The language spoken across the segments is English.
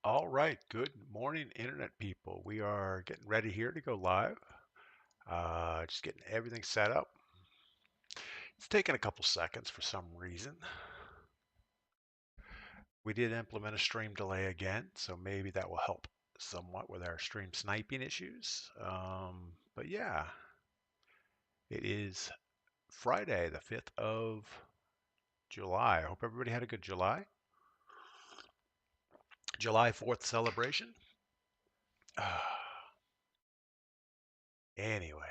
All right, good morning, Internet people. We are getting ready here to go live. Just getting everything set up. It's taking a couple seconds for some reason. We did implement a stream delay again, so maybe that will help somewhat with our stream sniping issues. But yeah, it is Friday, the 5th of July. I hope everybody had a good July. July 4th celebration. Anyway,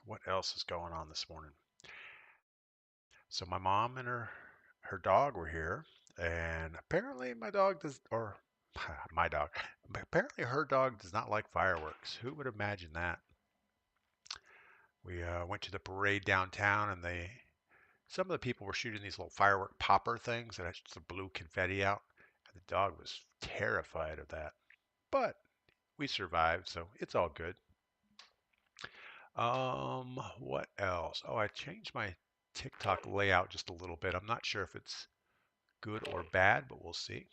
what else is going on this morning? So my mom and her dog were here, and apparently my dog does, or my dog, apparently her dog does not like fireworks. Who would imagine that? We went to the parade downtown, and some of the people were shooting these little firework popper things that actually the blue confetti out, and the dog was terrified of that. But we survived, so it's all good. What else? Oh, I changed my TikTok layout just a little bit. I'm not sure if it's good or bad, but we'll see.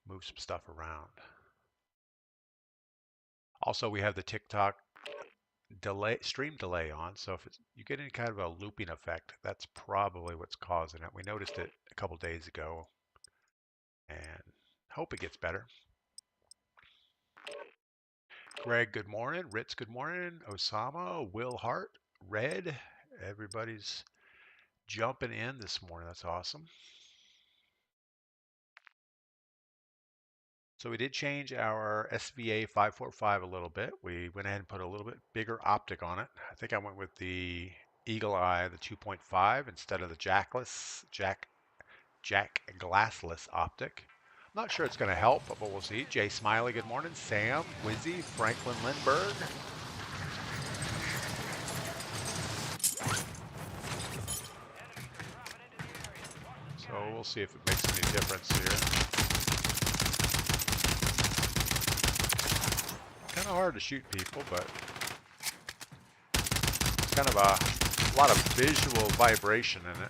Move some stuff around. Also, we have the TikTok stream delay on, so if you get any kind of a looping effect, that's probably what's causing it. We noticed it a couple days ago, and hope it gets better. Greg, good morning. Ritz, good morning. Osama, Will Hart, Red, everybody's jumping in this morning. That's awesome. So we did change our SVA 545 a little bit. We went ahead and put a little bit bigger optic on it. I think I went with the Eagle Eye, the 2.5 instead of the Jack glassless optic. I'm not sure it's going to help, but we'll see. Jay Smiley, good morning. Sam, Wizzy, Franklin Lindbergh. So we'll see if it makes any difference here. Kind of hard to shoot people, but it's kind of a lot of visual vibration in it.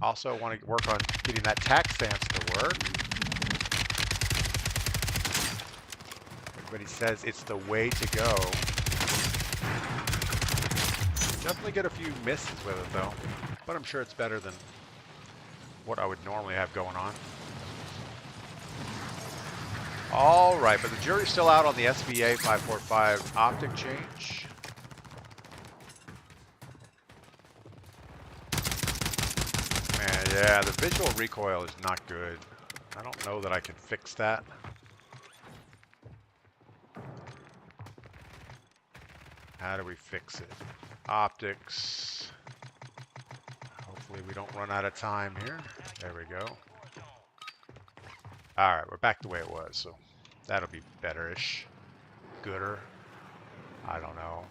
Also want to work on getting that tack stance to work. Everybody says it's the way to go. Definitely get a few misses with it though, but I'm sure it's better than what I would normally have going on. All right, but the jury's still out on the SVA 545 optic change. And yeah, the visual recoil is not good. I don't know that I can fix that. How do we fix it? Optics. Hopefully we don't run out of time here. There we go. All right, we're back the way it was, so that'll be better-ish. Gooder. I don't know.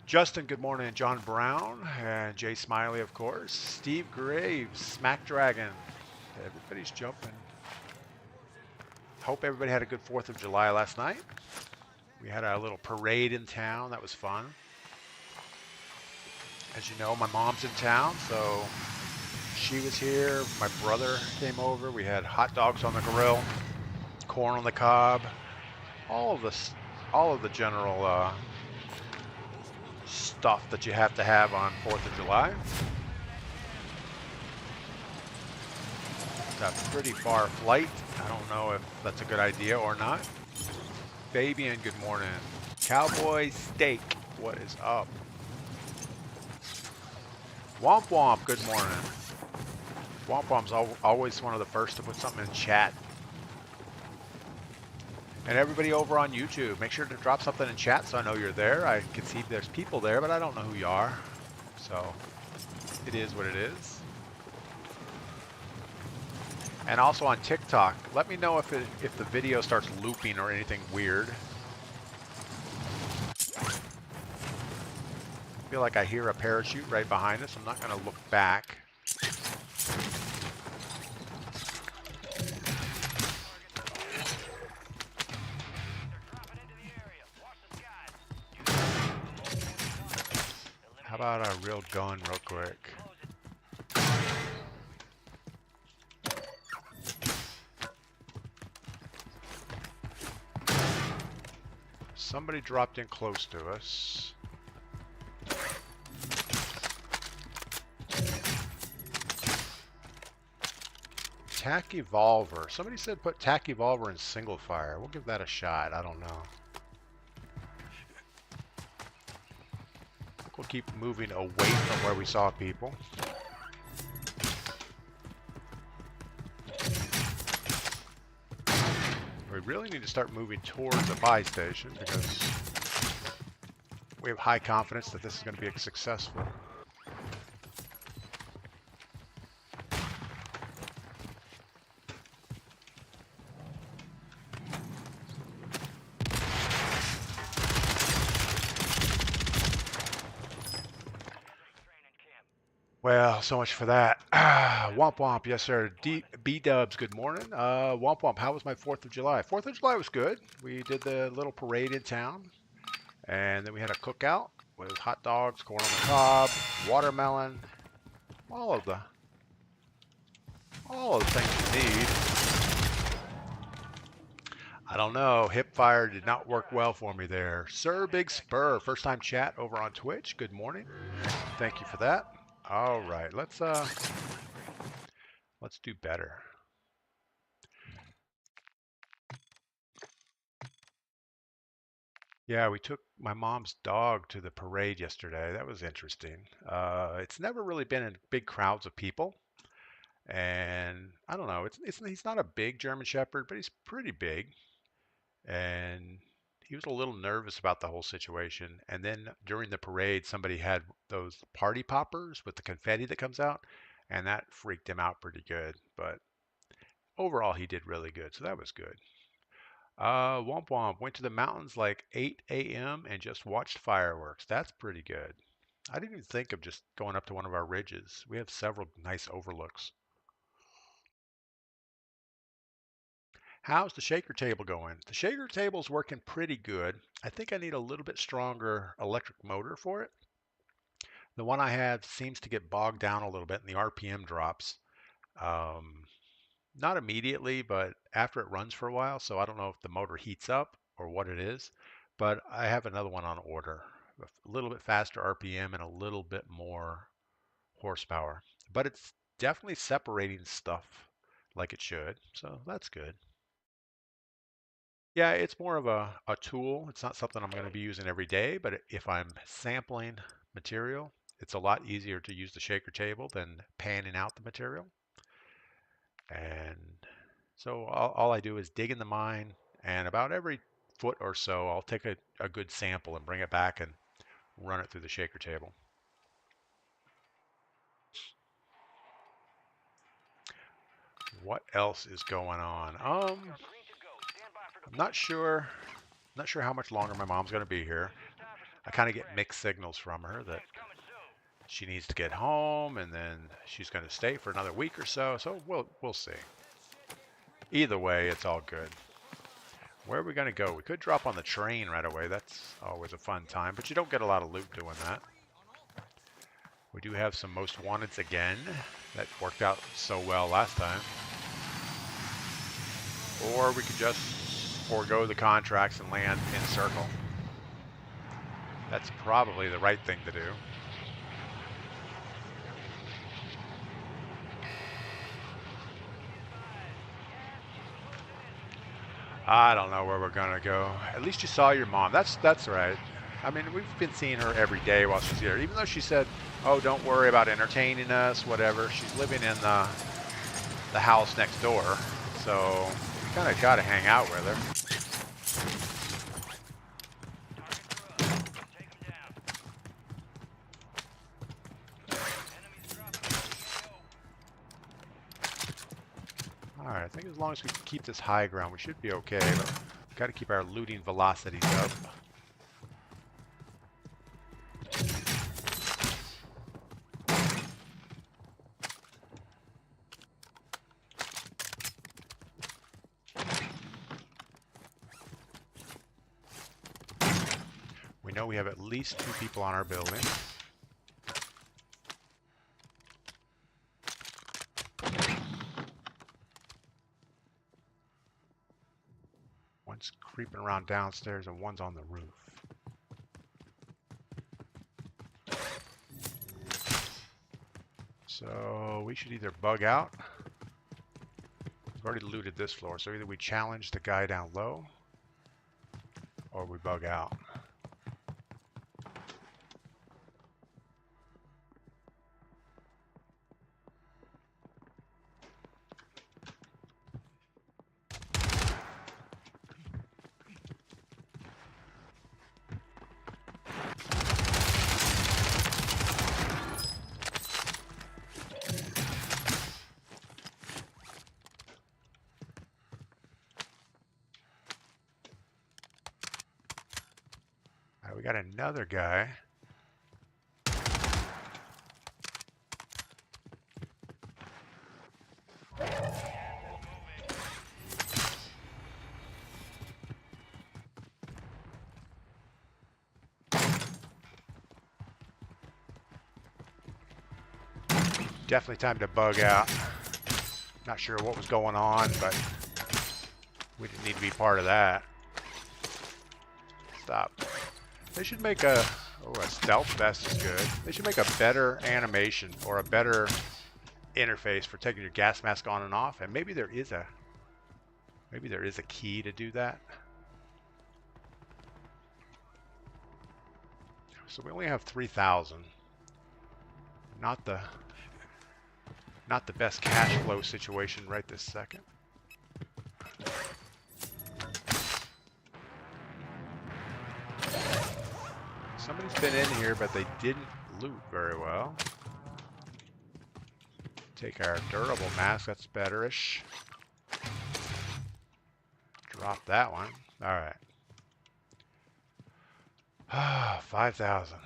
Justin, good morning. John Brown and Jay Smiley, of course. Steve Graves, Smack Dragon. Everybody's jumping. Hope everybody had a good 4th of July last night. We had a little parade in town. That was fun. As you know, my mom's in town, so she was here. My brother came over. We had hot dogs on the grill, corn on the cob, all of the general stuff that you have to have on 4th of July. It's a pretty far flight. I don't know if that's a good idea or not. Fabian, good morning. Cowboy Steak, what is up? Womp Womp, good morning. Womp Womp's always one of the first to put something in chat. And everybody over on YouTube, make sure to drop something in chat so I know you're there. I can see there's people there, but I don't know who you are. So it is what it is. And also on TikTok, let me know if the video starts looping or anything weird. I feel like I hear a parachute right behind us. I'm not going to look back. real gun real quick. Somebody dropped in close to us. Tachyvolver. Somebody said put Tachyvolver in single fire. We'll give that a shot. I don't know. We'll keep moving away from where we saw people. We really need to start moving towards the buy station because we have high confidence that this is going to be successful. Well, so much for that. Womp womp, yes sir. B-dubs, good morning. Womp womp, how was my 4th of July? 4th of July was good. We did the little parade in town. And then we had a cookout with hot dogs, corn on the cob, watermelon, all of the things you need. I don't know. Hipfire did not work well for me there. Sir Big Spur, first time chat over on Twitch. Good morning. Thank you for that. All right, let's do better. Yeah, we took my mom's dog to the parade yesterday. That was interesting. It's never really been in big crowds of people, and I don't know. He's not a big German Shepherd, but he's pretty big, and he was a little nervous about the whole situation. And then during the parade, somebody had those party poppers with the confetti that comes out, and that freaked him out pretty good. But overall, he did really good, so that was good. Womp Womp went to the mountains like 8 a.m. and just watched fireworks. That's pretty good. I didn't even think of just going up to one of our ridges. We have several nice overlooks. How's the shaker table going? The shaker table's working pretty good. I think I need a little bit stronger electric motor for it. The one I have seems to get bogged down a little bit and the RPM drops. Not immediately, but after it runs for a while. So I don't know if the motor heats up or what it is, but I have another one on order. A little bit faster RPM and a little bit more horsepower. But it's definitely separating stuff like it should. So that's good. Yeah, it's more of a tool. It's not something I'm going to be using every day, but if I'm sampling material, it's a lot easier to use the shaker table than panning out the material. And so all I do is dig in the mine, and about every foot or so, I'll take a good sample and bring it back and run it through the shaker table. What else is going on? I'm not sure. Not sure how much longer my mom's going to be here. I kind of get mixed signals from her that she needs to get home, and then she's going to stay for another week or so. So we'll see. Either way, it's all good. Where are we going to go? We could drop on the train right away. That's always a fun time, but you don't get a lot of loot doing that. We do have some most wanteds again. That worked out so well last time. Or we could just forego the contracts and land in circle. That's probably the right thing to do. I don't know where we're gonna go. At least you saw your mom. That's right. I mean, we've been seeing her every day while she's here. Even though she said, "Oh, don't worry about entertaining us, whatever." She's living in the house next door, so we kind of got to hang out with her. All right, I think as long as we keep this high ground, we should be okay. But we've got to keep our looting velocities up. We know we have at least 2 people on our building. One's creeping around downstairs and one's on the roof. So we should either bug out. We've already looted this floor, so either we challenge the guy down low or we bug out. We got another guy. Definitely time to bug out. Not sure what was going on, but we didn't need to be part of that. Stop. They should make a stealth vest is good. They should make a better animation or a better interface for taking your gas mask on and off. And maybe there is a key to do that. So we only have 3,000. Not the best cash flow situation right this second. Somebody's been in here, but they didn't loot very well. Take our durable mask, that's betterish. Drop that one. Alright. 5,000.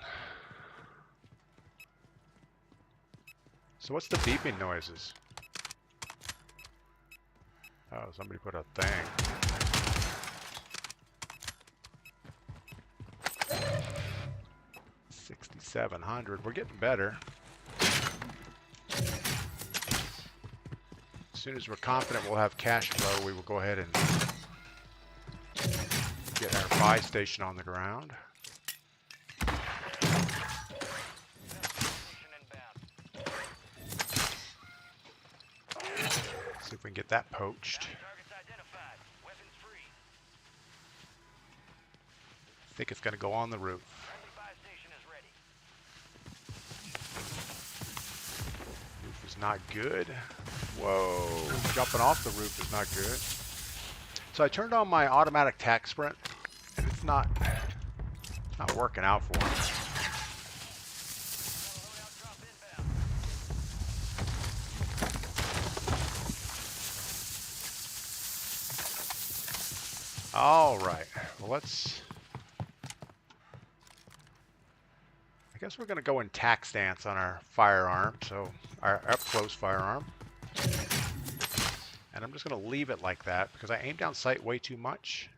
So what's the beeping noises? Oh, somebody put a thing. 6,700. We're getting better. As soon as we're confident we'll have cash flow, we will go ahead and get our buy station on the ground. See if we can get that poached. I think it's going to go on the roof. Roof is not good. Whoa, jumping off the roof is not good. So I turned on my automatic tack sprint, and it's not working out for me. All right, well I guess we're going to go in tack stance on our firearm, so our up-close firearm. And I'm just going to leave it like that because I aim down sight way too much.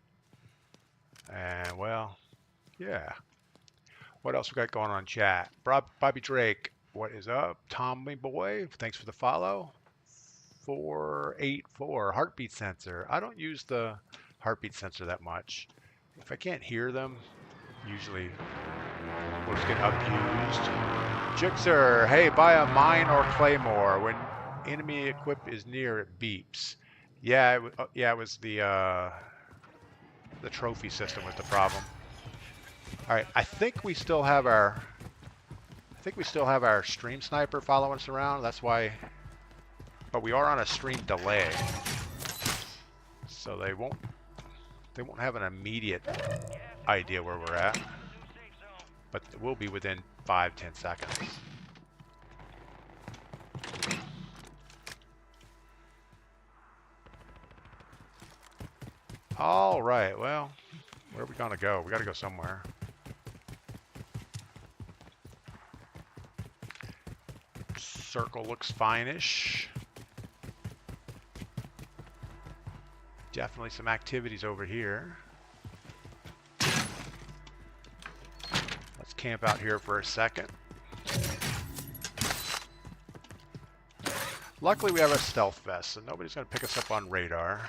And, well, yeah. What else we got going on in chat? Bobby Drake, what is up? Tommy Boy, thanks for the follow. 484, heartbeat sensor. I don't use the heartbeat sensor that much. If I can't hear them, usually we'll just get abused. Jixer, hey, buy a mine or claymore. When enemy equip is near, it beeps. Yeah, it was the trophy system was the problem. All right, I think we still have our stream sniper following us around. That's why, but we are on a stream delay, so they won't have an immediate idea where we're at, but it will be within 5-10 seconds. All right, well, where are we gonna go? We gotta go somewhere. Circle looks fine-ish. Definitely some activities over here. Let's camp out here for a second. Luckily we have a stealth vest, so nobody's going to pick us up on radar.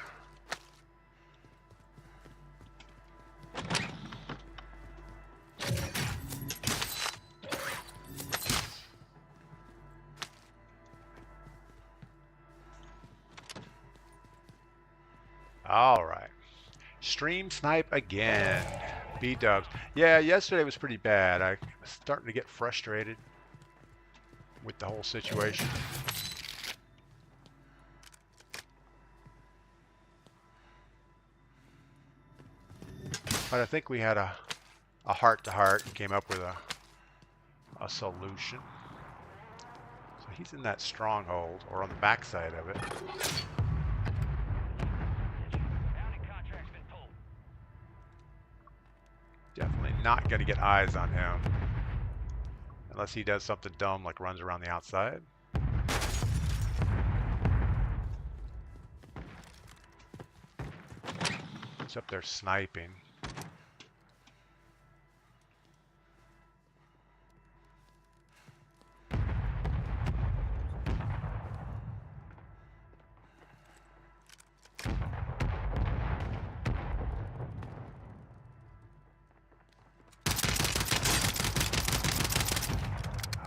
All right. Stream snipe again. B-dubs. Yeah, yesterday was pretty bad. I was starting to get frustrated with the whole situation. But I think we had a heart-to-heart and came up with a solution. So he's in that stronghold, or on the backside of it. Definitely not going to get eyes on him. Unless he does something dumb like runs around the outside. He's up there sniping.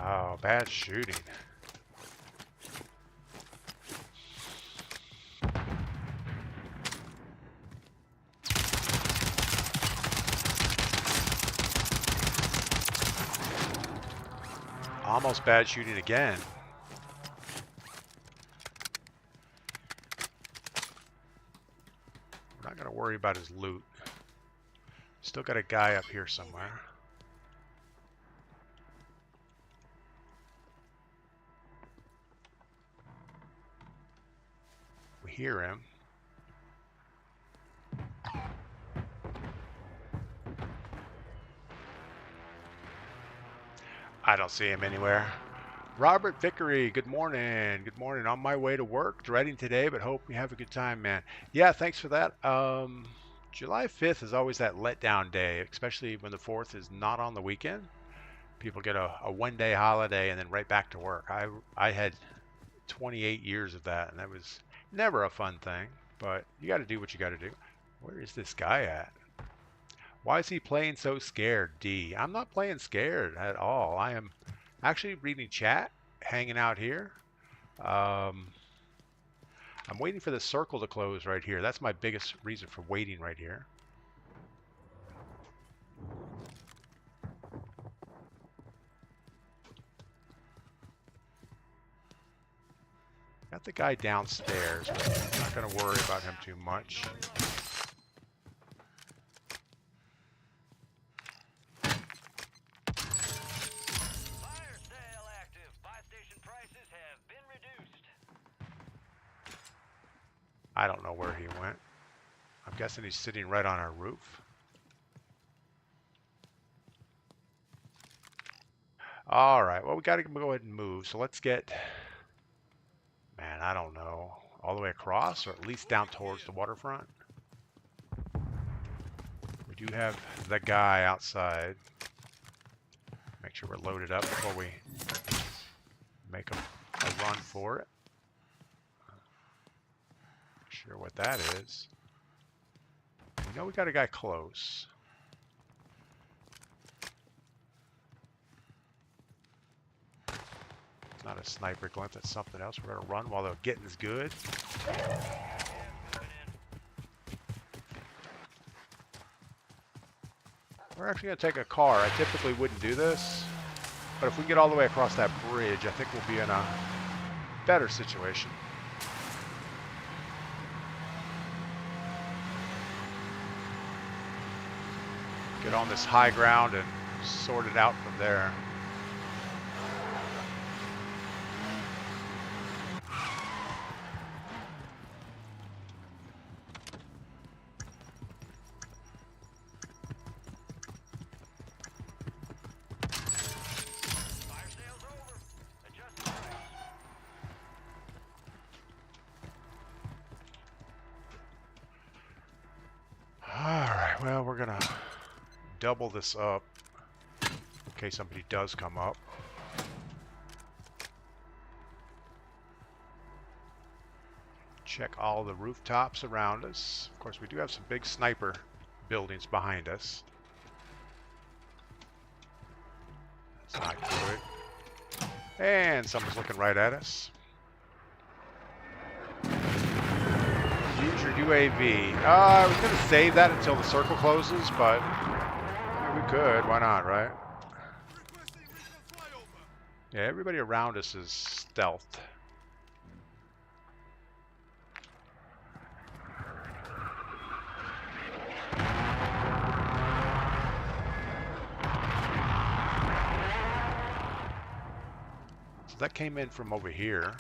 Oh, bad shooting. Almost bad shooting again. We're not going to worry about his loot. Still got a guy up here somewhere. We hear him. I don't see him anywhere. Robert Vickery, good morning. Good morning. On my way to work, dreading today, but hope you have a good time, man. Yeah, thanks for that. July 5th is always that letdown day, especially when the 4th is not on the weekend. People get a one-day holiday and then right back to work. I had 28 years of that, and that was never a fun thing, but you got to do what you got to do. Where is this guy at? Why is he playing so scared, D? I'm not playing scared at all. I am actually reading chat, hanging out here. I'm waiting for the circle to close right here. That's my biggest reason for waiting right here. Got the guy downstairs, but I'm not going to worry about him too much. Fire sale active. Buy station prices have been reduced. I don't know where he went. I'm guessing he's sitting right on our roof. All right, well, we got to go ahead and move. So let's get, man, I don't know, all the way across or at least down towards the waterfront. We do have the guy outside. Make sure we're loaded up before we make a run for it. Not sure what that is. We know we got a guy close. It's not a sniper glint, that's something else. We're going to run while the getting's good. We're actually going to take a car. I typically wouldn't do this, but if we get all the way across that bridge, I think we'll be in a better situation. Get on this high ground and sort it out from there. Alright, well, we're gonna double this up in case somebody does come up. Check all the rooftops around us. Of course, we do have some big sniper buildings behind us. That's not good. And someone's looking right at us. Use your UAV. I was going to save that until the circle closes, but we could. Why not, right? Yeah, everybody around us is stealth. So that came in from over here.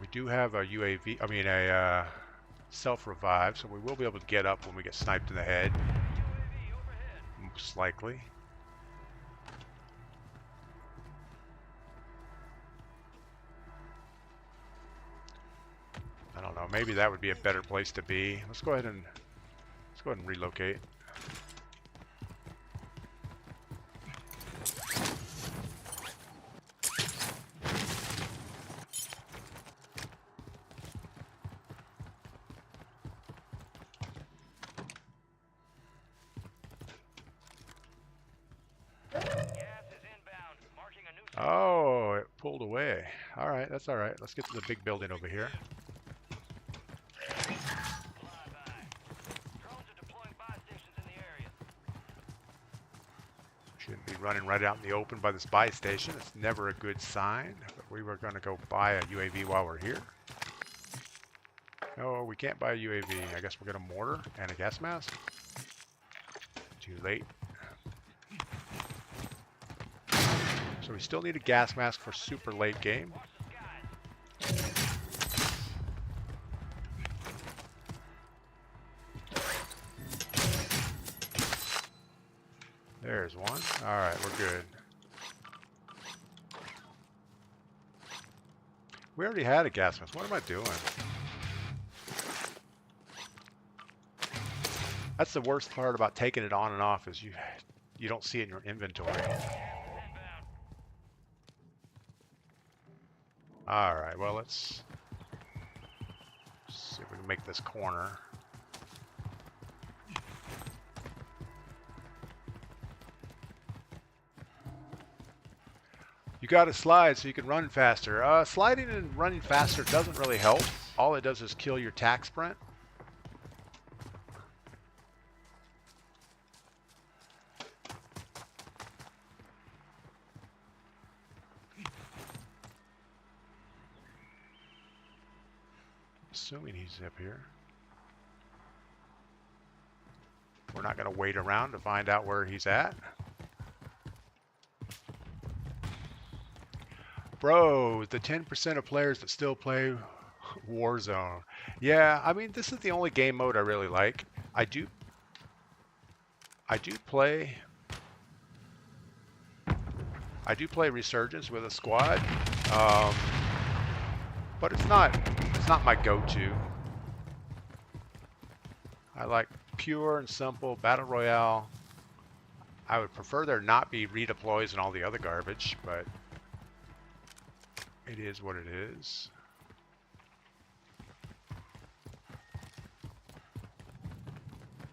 We do have a UAV, I mean a self-revive, so we will be able to get up when we get sniped in the head. Most likely. I don't know, maybe that would be a better place to be. Let's go ahead and relocate. Oh, it pulled away. All right, that's all right. Let's get to the big building over here. Shouldn't be running right out in the open by the spy station. It's never a good sign. But we were going to go buy a UAV while we're here. No, we can't buy a UAV. I guess we're going to mortar and a gas mask. Too late. So we still need a gas mask for super late game. There's one. All right, we're good. We already had a gas mask. What am I doing? That's the worst part about taking it on and off is you don't see it in your inventory. All right, well, let's see if we can make this corner. You got to slide so you can run faster. Sliding and running faster doesn't really help. All it does is kill your tack sprint. Assuming he's up here. We're not going to wait around to find out where he's at. Bro, the 10% of players that still play Warzone. Yeah, I mean, this is the only game mode I really like. I do play Resurgence with a squad, but it's not my go-to. I like pure and simple battle royale. I would prefer there not be redeploys and all the other garbage, but it is what it is.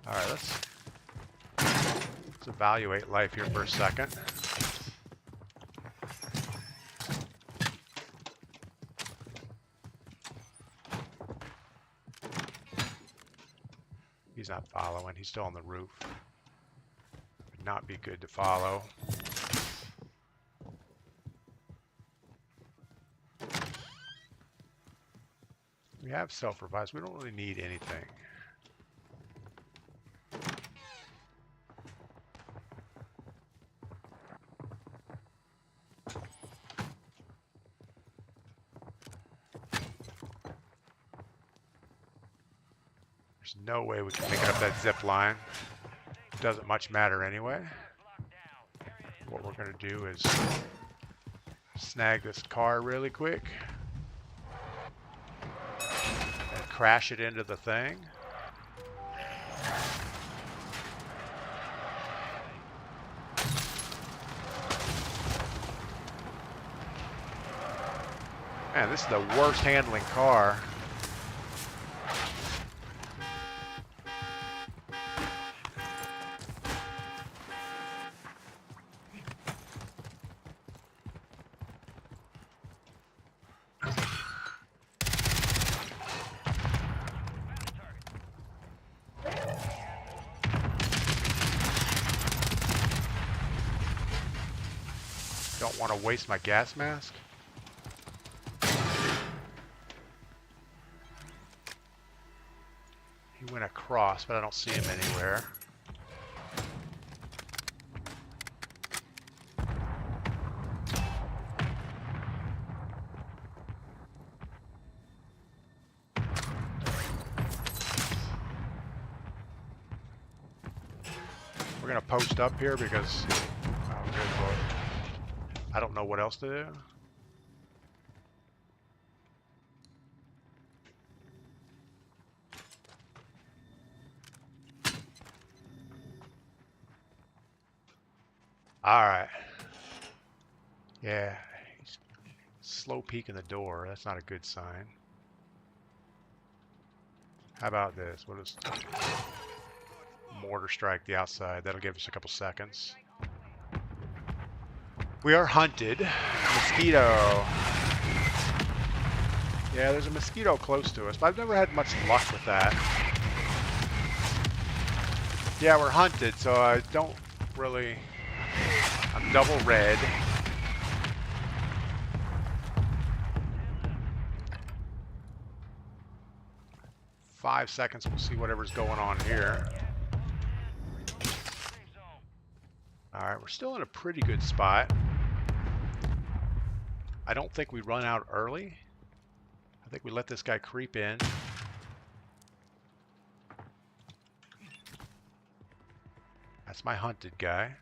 All right, let's evaluate life here for a second. He's not following. He's still on the roof. Would not be good to follow. We have self-revives. We don't really need anything. There's no way we can make it up that zip line. Doesn't much matter anyway. What we're going to do is snag this car really quick and crash it into the thing. Man, this is the worst handling car. don't want to waste my gas mask. He went across, but I don't see him anywhere. We're gonna post up here because I don't know what else to do. All right. Yeah, he's slow peeking the door. That's not a good sign. How about this? We'll just mortar strike the outside. That'll give us a couple seconds. We are hunted. Mosquito. Yeah, there's a mosquito close to us, but I've never had much luck with that. Yeah, we're hunted, so I don't really... I'm double red. Five seconds, we'll see whatever's going on here. Alright, we're still in a pretty good spot. I don't think we run out early. I think we let this guy creep in. That's my hunted guy.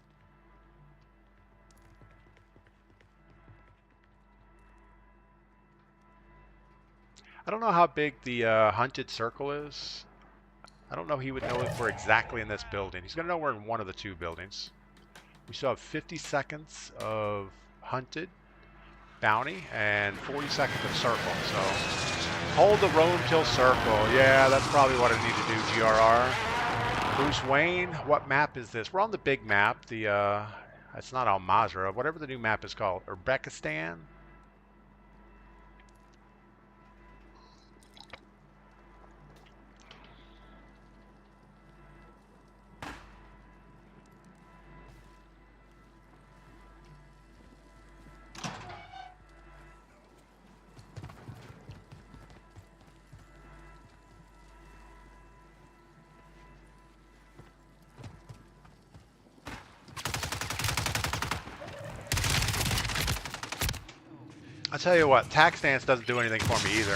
I don't know how big the hunted circle is. I don't know he would know if we're exactly in this building. He's going to know we're in one of the two buildings. We still have 50 seconds of hunted bounty and 40 seconds of circle. So hold the roam till circle. Yeah, that's probably what I need to do, GRR. Bruce Wayne, what map is this? We're on the big map. It's not Al Mazrah, whatever the new map is called. Uzbekistan. I'll tell you what, tax stance doesn't do anything for me either.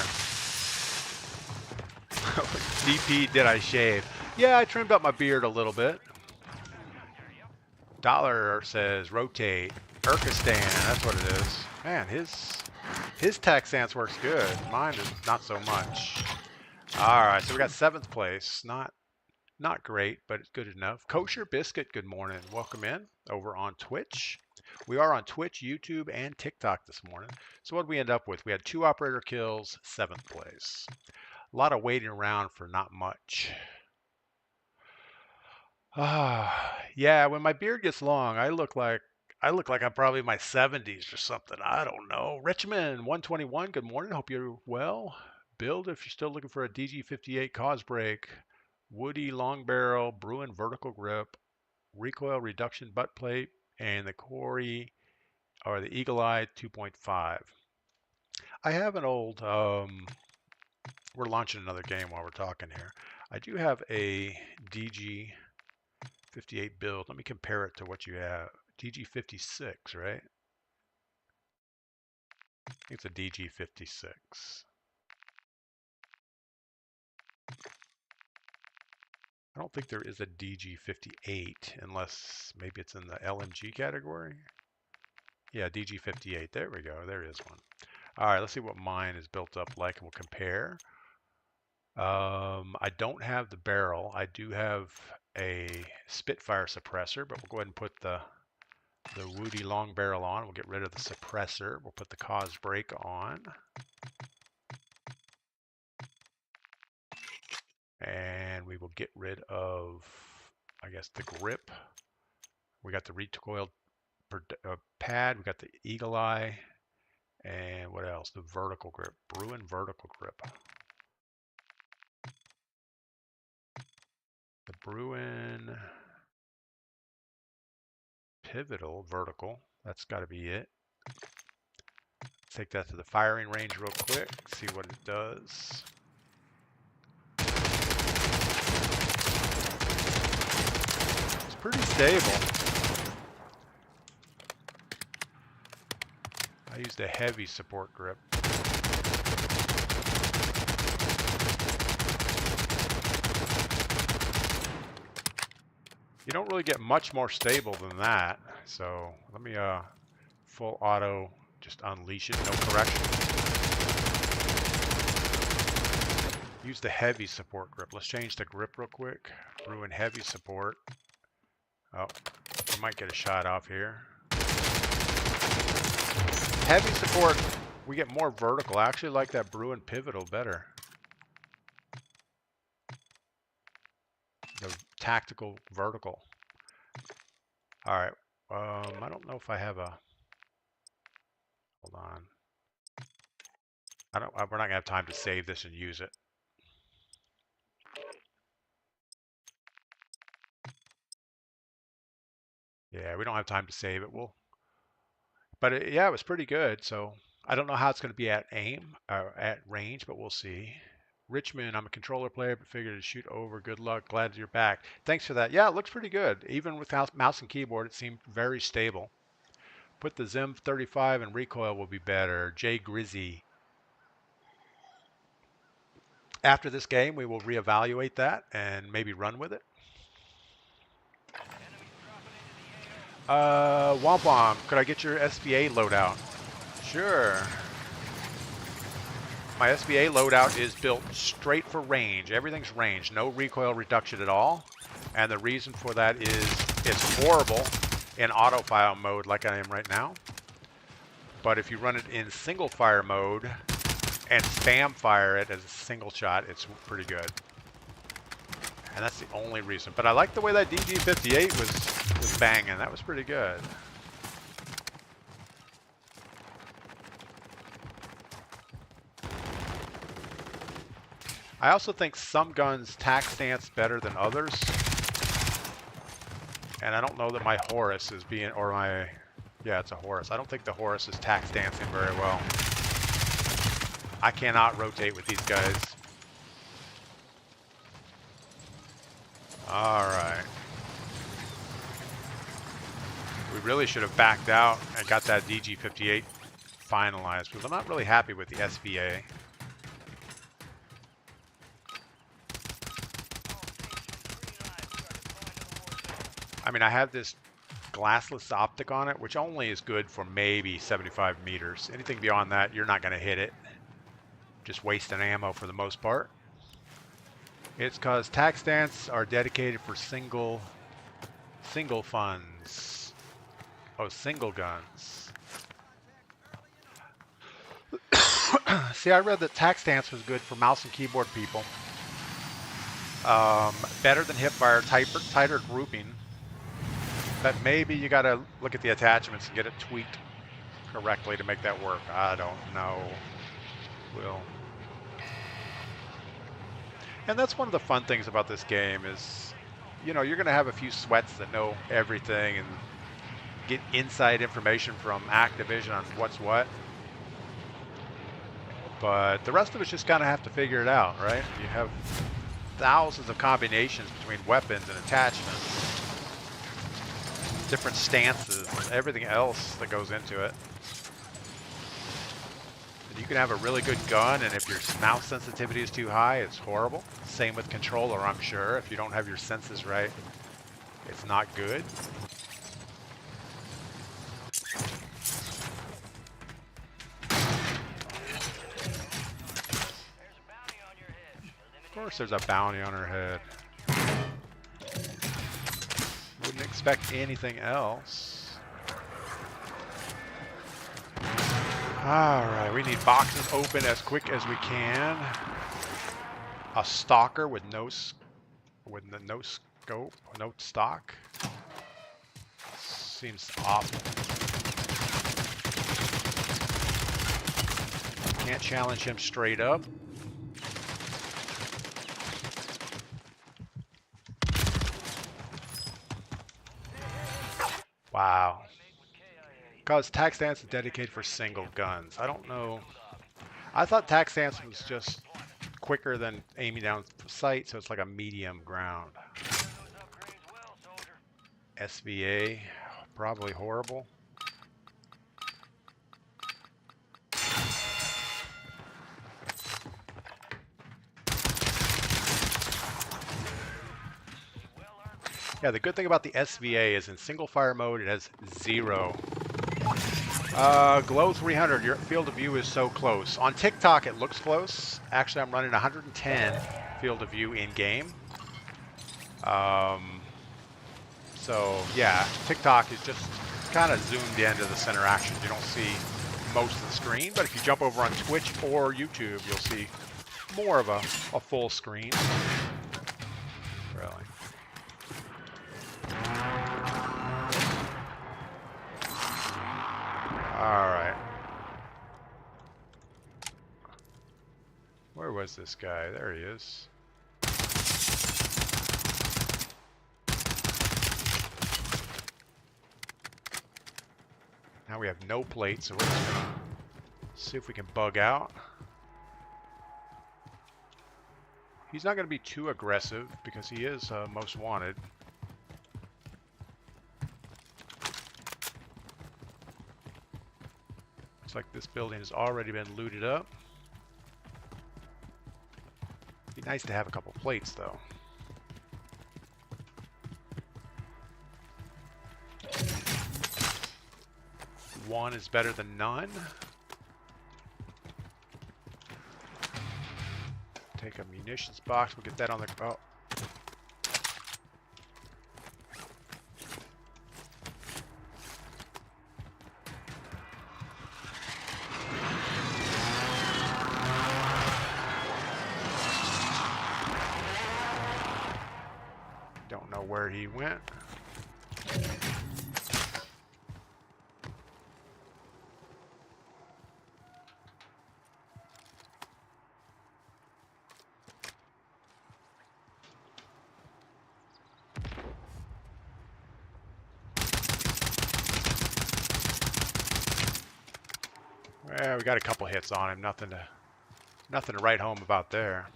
DP, did I shave? Yeah, I trimmed up my beard a little bit. Dollar says rotate. Urkistan, that's what it is. Man, his tax stance works good. Mine is not so much. All right, so we got 7th place. Not great, but it's good enough. Kosher Biscuit, good morning. Welcome in over on Twitch. We are on Twitch, YouTube, and TikTok this morning. So what did we end up with? We had 2 operator kills, 7th place. A lot of waiting around for not much. Yeah, when my beard gets long, I look like I'm probably in my 70s or something. I don't know. Richmond 121, good morning. Hope you're well. Build if you're still looking for a DG58 cause break. Woody long barrel, Bruin vertical grip, recoil reduction butt plate, and the Corey or the Eagle Eye 2.5. I have an old we're launching another game while we're talking here. I do have a DG58 build. Let me compare it to what you have. DG56, right? I think it's a DG56. I don't think there is a DG58 unless maybe it's in the LMG category. Yeah, DG58. There we go. There is one. All right, let's see what mine is built up like, and we'll compare. I don't have the barrel. I do have a Spitfire suppressor, but we'll go ahead and put the Woody long barrel on. We'll get rid of the suppressor. We'll put the cause brake on. And we will get rid of, I guess, the grip. We got the recoiled pad. We got the Eagle Eye. And what else? The vertical grip. Bruin vertical grip. The Bruin pivotal vertical. That's got to be it. Take that to the firing range real quick, see what it does. It's pretty stable. I used a heavy support grip. You don't really get much more stable than that. So let me full auto, just unleash it, no correction. Use the heavy support grip. Let's change the grip real quick. Ruin heavy support. Oh, we might get a shot off here. Heavy support, we get more vertical. I actually like that Bruin pivotal better. The tactical vertical. All right. I don't know if I have a. Hold on. We're not gonna have time to save this and use it. Yeah, we don't have time to save it. But yeah, it was pretty good. So I don't know how it's going to be at aim or at range, but we'll see. Richmond, I'm a controller player, but figured to shoot over. Good luck. Glad you're back. Thanks for that. Yeah, it looks pretty good. Even without mouse and keyboard, it seemed very stable. Put the Zim 35 and recoil will be better. Jay Grizzy. After this game, we will reevaluate that and maybe run with it. Womp Womp, could I get your SBA loadout? Sure. My SBA loadout is built straight for range. Everything's range, no recoil reduction at all. And the reason for that is it's horrible in auto fire mode like I am right now. But if you run it in single fire mode and spam fire it as a single shot, it's pretty good. And that's the only reason. But I like the way that DG58 was banging. That was pretty good. I also think some guns tack stance better than others. And I don't know that my Horus is being, or my, yeah, it's a Horus. I don't think the Horus is tack stancing very well. I cannot rotate with these guys. All right. We really should have backed out and got that DG58 finalized because I'm not really happy with the SVA. I mean, I have this glassless optic on it, which only is good for maybe 75 meters. Anything beyond that, you're not going to hit it. Just wasting ammo for the most part. It's because tac stance are dedicated for single funds. Oh, single guns. See, I read that tac stance was good for mouse and keyboard people. Better than hipfire, tighter grouping. But maybe you got to look at the attachments and get it tweaked correctly to make that work. I don't know. Will. And that's one of the fun things about this game is, you know, you're going to have a few sweats that know everything and get inside information from Activision on what's what. But the rest of us just kind of have to figure it out, right? You have thousands of combinations between weapons and attachments, different stances, and everything else that goes into it. And you can have a really good gun, and if your mouse sensitivity is too high, it's horrible. Same with controller, I'm sure. If you don't have your senses right, it's not good. Of course there's a bounty on her head. Wouldn't expect anything else. Alright, we need boxes open as quick as we can. A stalker with no scope, no stock. Seems awful. Can't challenge him straight up. Wow. Because tac stance is dedicated for single guns. I don't know. I thought tac stance was just quicker than aiming down sight, so it's like a medium ground. SVA, probably horrible. Yeah, the good thing about the SVA is in single fire mode, it has 0. Glow 300, your field of view is so close. On TikTok, it looks close. Actually, I'm running 110 field of view in game. So yeah, TikTok is just kind of zoomed into the center action. You don't see most of the screen, but if you jump over on Twitch or YouTube, you'll see more of a full screen. Really. All right. Where was this guy? There he is. Now we have no plate, so we're just gonna see if we can bug out. He's not going to be too aggressive because he is most wanted. Looks like this building has already been looted up. Be nice to have a couple plates though. One is better than none. Take a munitions box. We'll get that on the... Oh. Don't know where he went. Well, we got a couple hits on him. Nothing to write home about there.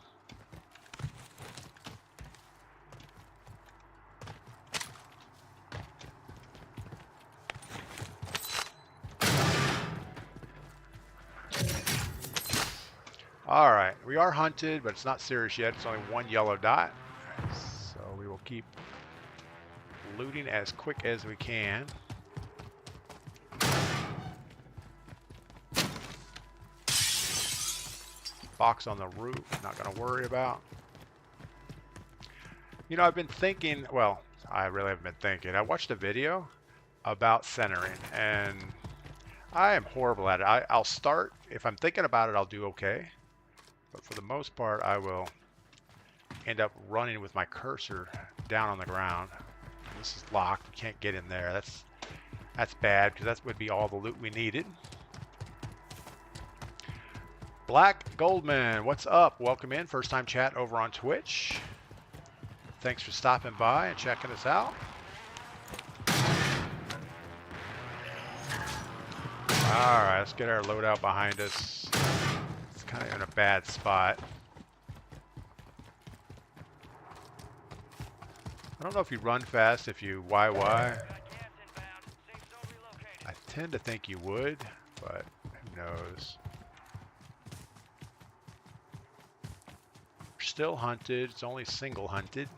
All right, we are hunted, but it's not serious yet. It's only one yellow dot, so we will keep looting as quick as we can. Box on the roof, not going to worry about. You know, I've been thinking, well, I really haven't been thinking. I watched a video about centering, and I am horrible at it. I'll start, if I'm thinking about it, I'll do okay. But for the most part, I will end up running with my cursor down on the ground. This is locked. We can't get in there. That's bad, because that would be all the loot we needed. Black Goldman, what's up? Welcome in. First time chat over on Twitch. Thanks for stopping by and checking us out. All right, let's get our loadout behind us. It's kind of in a bad spot. I don't know if you run fast if you YY. I tend to think you would, but who knows. We're still hunted. It's only single hunted.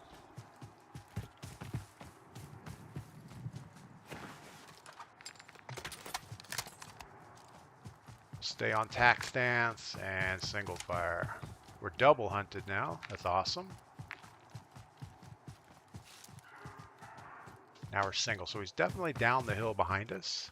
Stay on tac stance and single fire. We're double hunted now. That's awesome. Now we're single, so he's definitely down the hill behind us.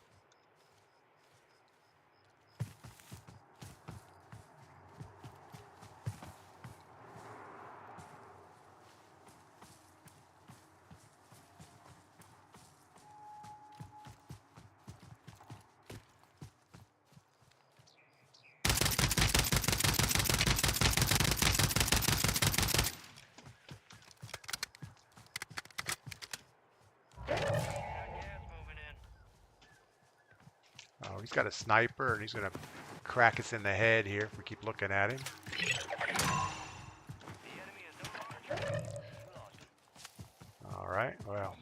Oh, he's got a sniper, and he's going to crack us in the head here if we keep looking at him. The enemy is no longer tracking. We lost him. All right, well.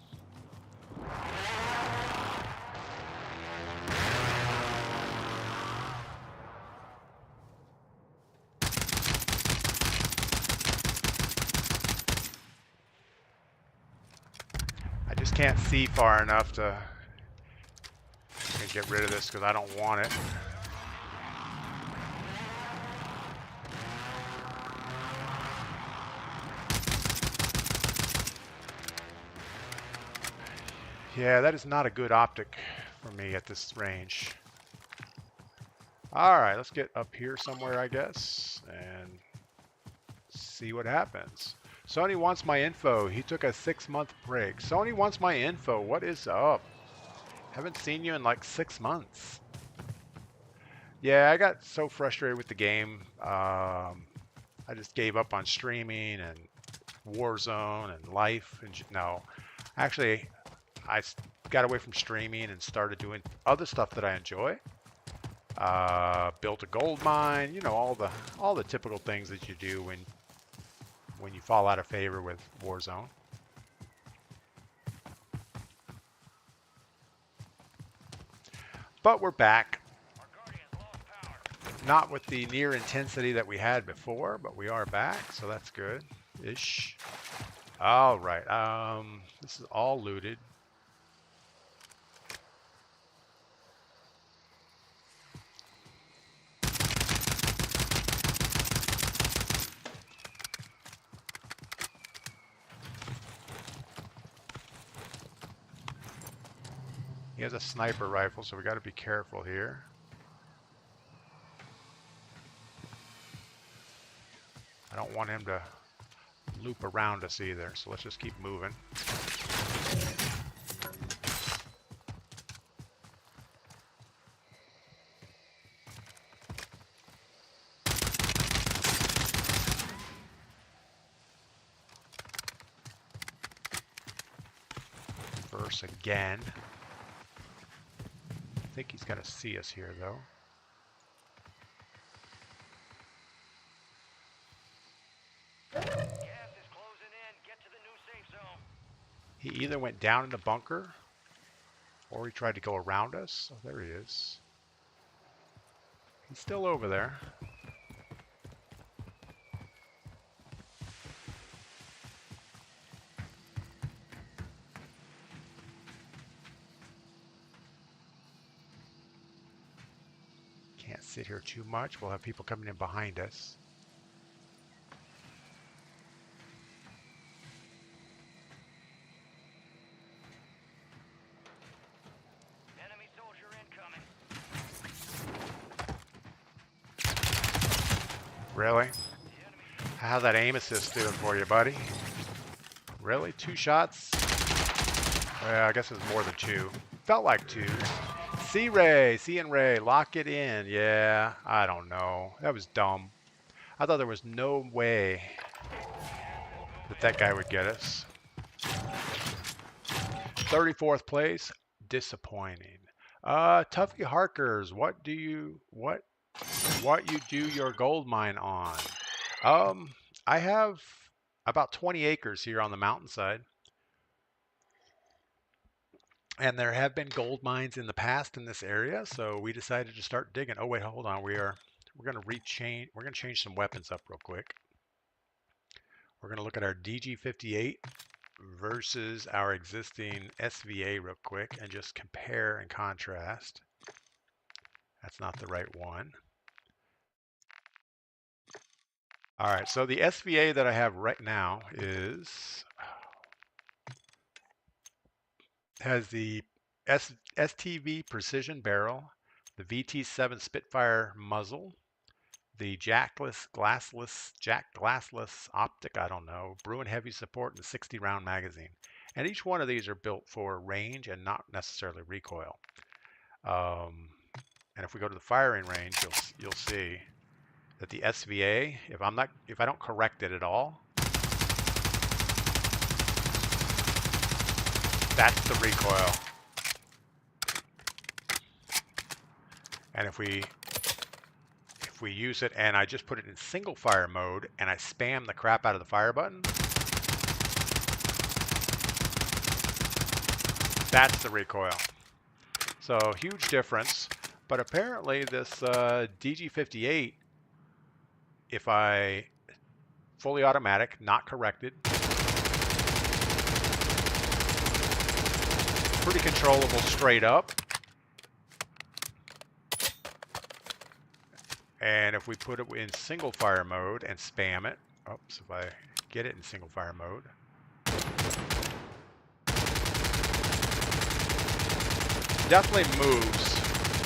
I just can't see far enough to get rid of this because I don't want it. Yeah, that is not a good optic for me at this range. All right, let's get up here somewhere, I guess, and see what happens. Sony wants my info. He took a 6-month break. Sony wants my info. What is up? Haven't seen you in like 6 months. Yeah, I got so frustrated with the game. I just gave up on streaming and Warzone and life. And no, actually, I got away from streaming and started doing other stuff that I enjoy. Built a gold mine. You know, all the typical things that you do when you fall out of favor with Warzone. But we're back. Our Guardians lost power. Not with the near intensity that we had before, but we are back, so that's good. Ish. All right. This is all looted. He has a sniper rifle, so we got to be careful here. I don't want him to loop around us either, so let's just keep moving. Verse again. I think he's got to see us here, though. Gas is closing in. Get to the new safe zone. He either went down in the bunker, or he tried to go around us. Oh, there he is. He's still over there. Can't sit here too much. We'll have people coming in behind us. Enemy soldier incoming. Really? How's that aim assist doing for you, buddy? Really? 2 shots? Well, I guess it was more than 2. Felt like 2. C-Ray, C and Ray, lock it in. Yeah, I don't know. That was dumb. I thought there was no way that guy would get us. 34th place, disappointing. Tuffy Harkers, what you do your gold mine on? I have about 20 acres here on the mountainside. And there have been gold mines in the past in this area, so we decided to start digging. Oh wait, hold on. We're going to change some weapons up real quick. We're going to look at our DG58 versus our existing SVA real quick and just compare and contrast. That's not the right one. All right, so the SVA that I have right now has the STV precision barrel, the VT7 Spitfire muzzle, the jackless glassless optic, I don't know, Bruin heavy support, and a 60-round magazine. And each one of these are built for range and not necessarily recoil. And if we go to the firing range, you'll see that the SVA, if I don't correct it at all, that's the recoil. And if we use it and I just put it in single fire mode and I spam the crap out of the fire button, that's the recoil. So huge difference. But apparently this DG58, if I fully automatic, not corrected, pretty controllable straight up. And if we put it in single fire mode and spam it, oops, if I get it in single fire mode, definitely moves,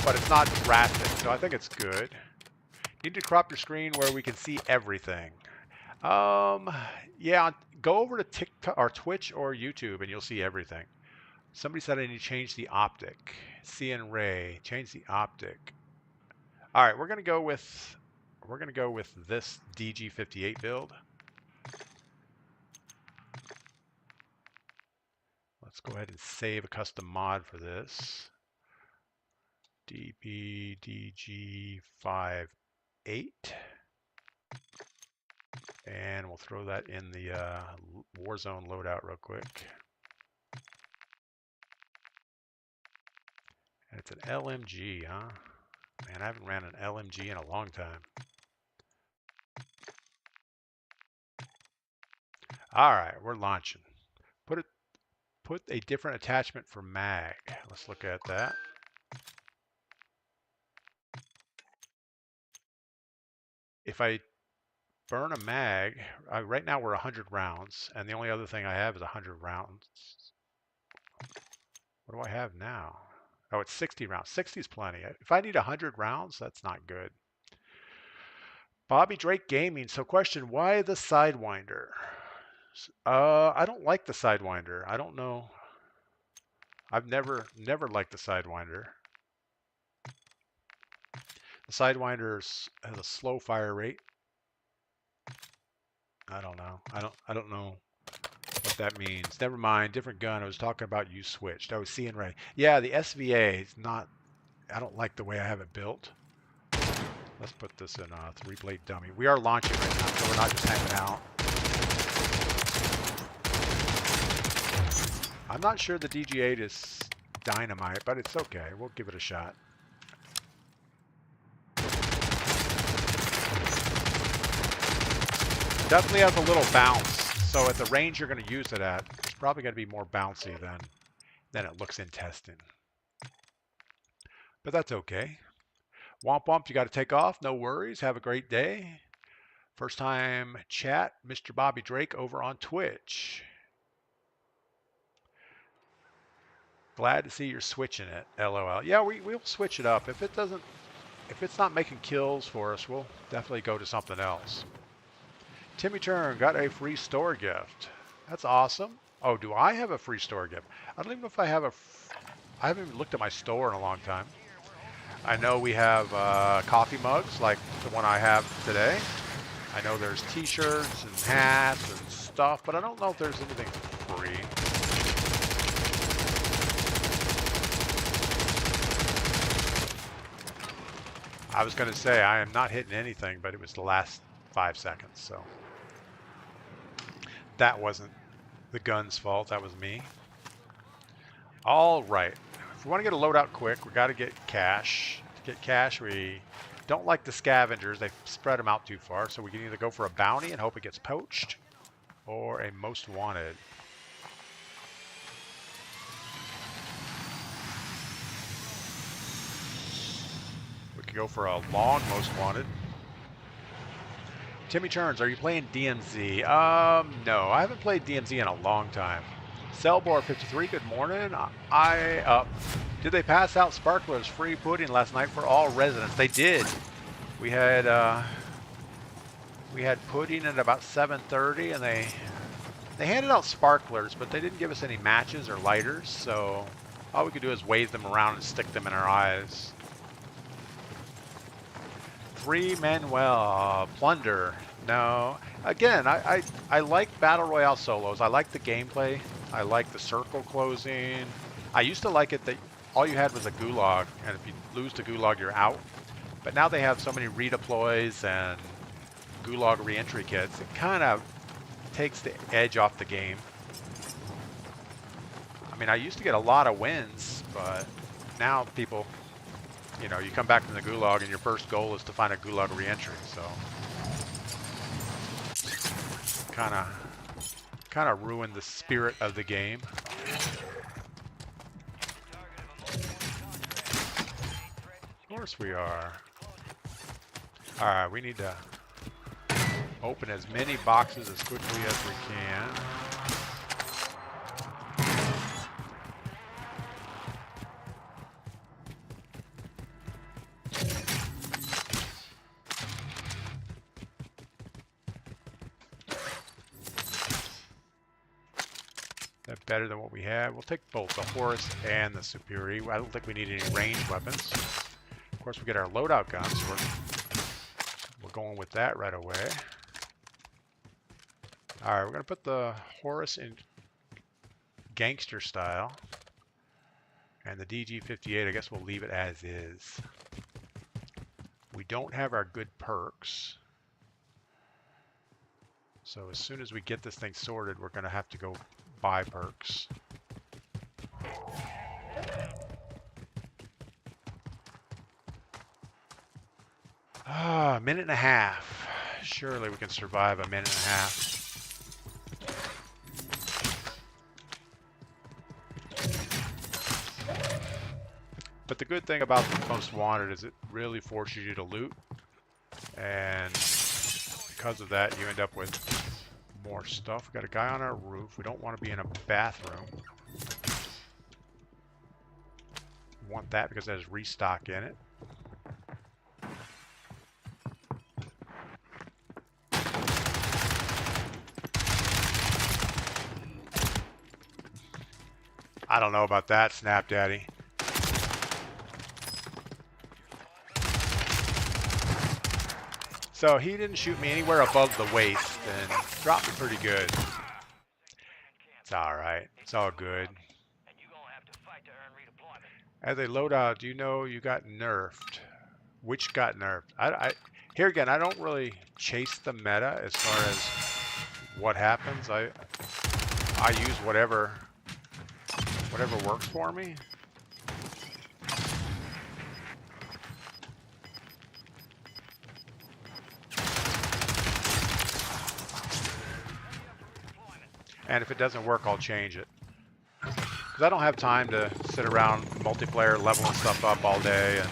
but it's not drastic, so I think it's good. Need to crop your screen where we can see everything. Yeah, go over to TikTok or Twitch or YouTube and you'll see everything. Somebody said I need to change the optic. CN Ray, change the optic. All right, we're gonna go with this DG58 build. Let's go ahead and save a custom mod for this. DPGladius. And we'll throw that in the Warzone loadout real quick. And it's an LMG, huh? Man, I haven't ran an LMG in a long time. All right, we're launching. Put a different attachment for mag. Let's look at that. If I burn a mag, right now we're 100 rounds, and the only other thing I have is 100 rounds. What do I have now? Oh, it's 60 rounds. 60 is plenty. If I need 100 rounds, that's not good. Bobby Drake Gaming. So question, why the Sidewinder? I don't like the Sidewinder. I don't know. I've never liked the Sidewinder. The Sidewinder has a slow fire rate. I don't know. I don't know what that means. Never mind. Different gun. I was talking about you switched. I was seeing Ray. Yeah, the SVA is not. I don't like the way I have it built. Let's put this in a 3-blade dummy. We are launching right now, so we're not just hanging out. I'm not sure the DG8 is dynamite, but it's okay. We'll give it a shot. Definitely has a little bounce. So at the range you're going to use it at, it's probably going to be more bouncy than it looks in testing. But that's okay. Womp womp, you got to take off. No worries. Have a great day. First time chat, Mr. Bobby Drake over on Twitch. Glad to see you're switching it. LOL. Yeah, we'll switch it up. If it's not making kills for us, we'll definitely go to something else. Timmy Turn got a free store gift. That's awesome. Oh, do I have a free store gift? I don't even know if I have I haven't even looked at my store in a long time. I know we have coffee mugs like the one I have today. I know there's t-shirts and hats and stuff, but I don't know if there's anything free. I was going to say I am not hitting anything, but it was the last 5 seconds, so that wasn't the gun's fault. That was me. All right. If we want to get a loadout quick, we got to get cash. To get cash, we don't like the scavengers. They spread them out too far, so we can either go for a bounty and hope it gets poached, or a most wanted. We could go for a long most wanted. Timmy Turns, are you playing DMZ? No, I haven't played DMZ in a long time. Cellbore53, good morning. Did they pass out Sparklers free pudding last night for all residents? They did. We had pudding at about 7:30, and they handed out sparklers, but they didn't give us any matches or lighters, so all we could do is wave them around and stick them in our eyes. Free Manuel, Plunder. No. Again, I like Battle Royale solos. I like the gameplay. I like the circle closing. I used to like it that all you had was a gulag, and if you lose the gulag, you're out. But now they have so many redeploys and gulag reentry kits, it kind of takes the edge off the game. I mean, I used to get a lot of wins, but now people, you come back from the gulag and your first goal is to find a gulag reentry. So kind of ruined the spirit of the game. Of course we are. All right, we need to open as many boxes as quickly as we can. That's better than what we had. We'll take both the Horus and the Superior. I don't think we need any ranged weapons. Of course, we get our loadout guns. So we're going with that right away. All right, we're going to put the Horus in gangster style. And the DG58, I guess we'll leave it as is. We don't have our good perks. So as soon as we get this thing sorted, we're going to have to go buy perks. A minute and a half. Surely we can survive a minute and a half. But the good thing about the Most Wanted is it really forces you to loot. And because of that, you end up with more stuff. We got a guy on our roof. We don't want to be in a bathroom. We want that because it has restock in it. I don't know about that, Snap Daddy. So he didn't shoot me anywhere above the waist and dropped me pretty good. It's all right. It's all good. As a loadout, do you know you got nerfed? Which got nerfed? Here again, I don't really chase the meta as far as what happens. I use whatever works for me. And if it doesn't work, I'll change it. Because I don't have time to sit around multiplayer leveling stuff up all day. And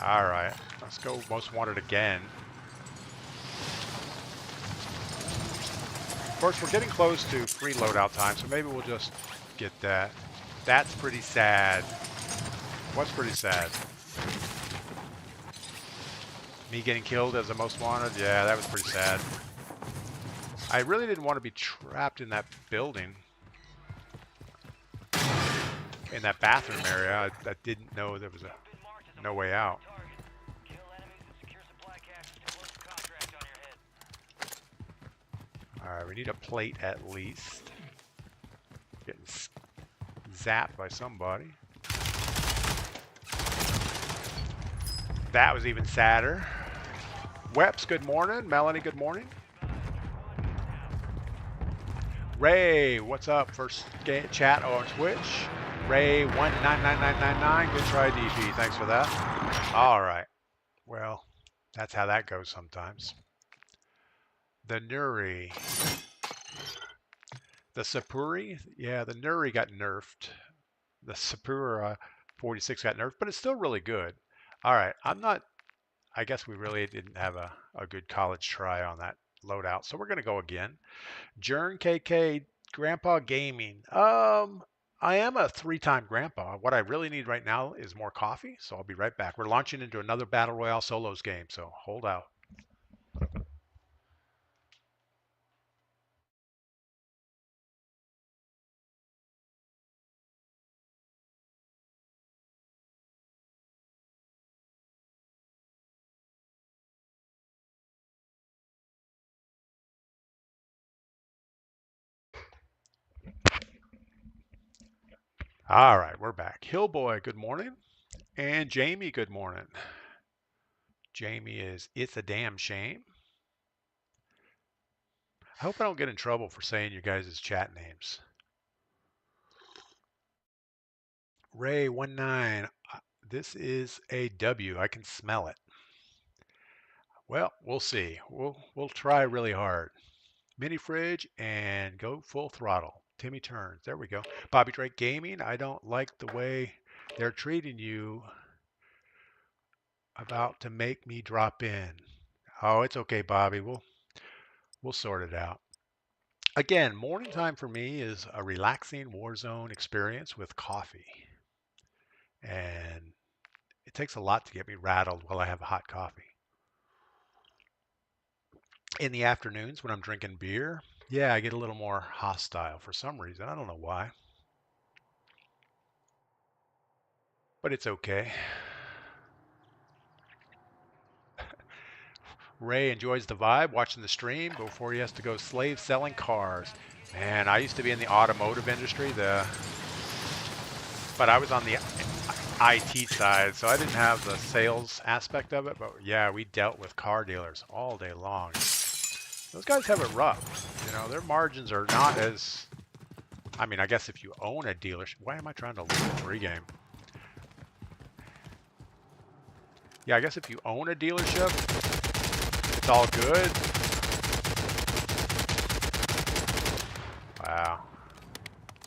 all right, let's go Most Wanted again. Of course, we're getting close to free loadout time, so maybe we'll just get that. That's pretty sad. What's pretty sad? Me getting killed as a Most Wanted? Yeah, that was pretty sad. I really didn't want to be trapped in that building. In that bathroom area. I didn't know there was no way out. Alright, we need a plate at least. Getting zapped by somebody. That was even sadder. Weps, good morning. Melanie, good morning. Ray, what's up? First chat on Twitch. Ray 199999. Good try, DP. Thanks for that. All right. Well, that's how that goes sometimes. The Nuri. The Sapuri? Yeah, the Nuri got nerfed. The Sapura 46 got nerfed, but it's still really good. All right. I guess we really didn't have a good college try on that loadout. So we're going to go again. Jern KK, Grandpa Gaming. I am a 3-time grandpa. What I really need right now is more coffee, so I'll be right back. We're launching into another Battle Royale solos game, so hold out. All right, we're back. Hillboy, good morning. And Jamie, good morning. Jamie is It's a Damn Shame. I hope I don't get in trouble for saying you guys' chat names. Ray19, this is a W. I can smell it. Well, we'll see. We'll try really hard. Mini fridge and go full throttle. Timmy turns. There we go. Bobby Drake Gaming. I don't like the way they're treating you. About to make me drop in. Oh, it's okay, Bobby. We'll sort it out. Again, morning time for me is a relaxing Warzone experience with coffee. And it takes a lot to get me rattled while I have a hot coffee. In the afternoons when I'm drinking beer, yeah, I get a little more hostile for some reason. I don't know why, but it's okay. Ray enjoys the vibe, watching the stream before he has to go slave selling cars. Man, I used to be in the automotive industry, but I was on the IT side, so I didn't have the sales aspect of it. But yeah, we dealt with car dealers all day long. Those guys have it rough. You know, their margins are not as. I mean, I guess if you own a dealership, why am I trying to lose the pregame? Yeah, I guess if you own a dealership, it's all good. Wow.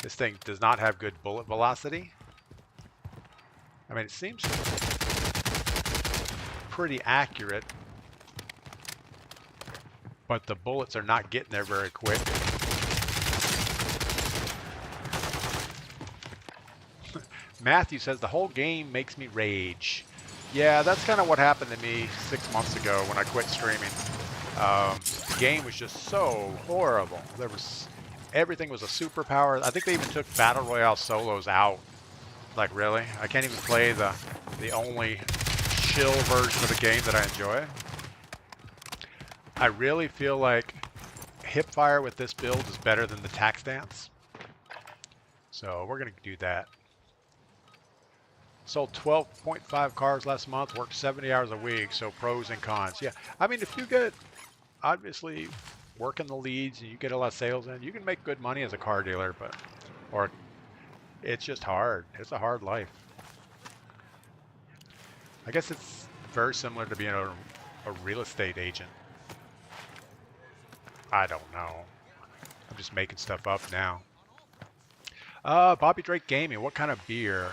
This thing does not have good bullet velocity. I mean, it seems pretty accurate, but the bullets are not getting there very quick. Matthew says the whole game makes me rage. Yeah, that's kind of what happened to me 6 months ago when I quit streaming. The game was just so horrible. Everything was a superpower. I think they even took Battle Royale solos out. Like, really? I can't even play the only chill version of the game that I enjoy. I really feel like hipfire with this build is better than the tax dance. So we're going to do that. Sold 12.5 cars last month, worked 70 hours a week, so pros and cons. Yeah, I mean, if you get, obviously, working the leads and you get a lot of sales in, you can make good money as a car dealer, or it's just hard. It's a hard life. I guess it's very similar to being a real estate agent. I don't know. I'm just making stuff up now. Bobby Drake Gaming, what kind of beer?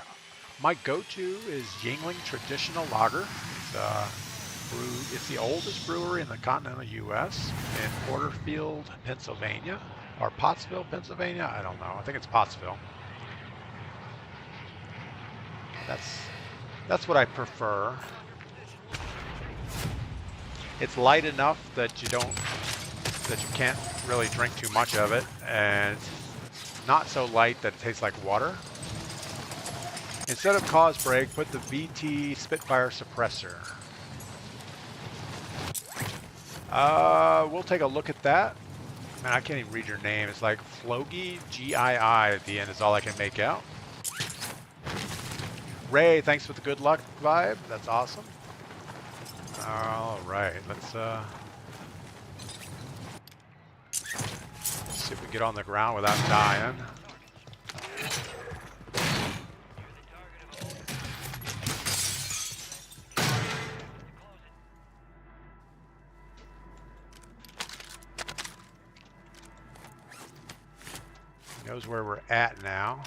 My go-to is Yingling Traditional Lager. It's the oldest brewery in the continental U.S. in Porterfield, Pennsylvania, or Pottsville, Pennsylvania. I don't know. I think it's Pottsville. That's what I prefer. It's light enough that you can't really drink too much of it, and it's not so light that it tastes like water. Instead of cause break, put the VT Spitfire suppressor. We'll take a look at that. Man, I can't even read your name. It's like Flogi, G-I-I at the end is all I can make out. Ray, thanks for the good luck vibe. That's awesome. All right, let's see if we get on the ground without dying. Knows where we're at now.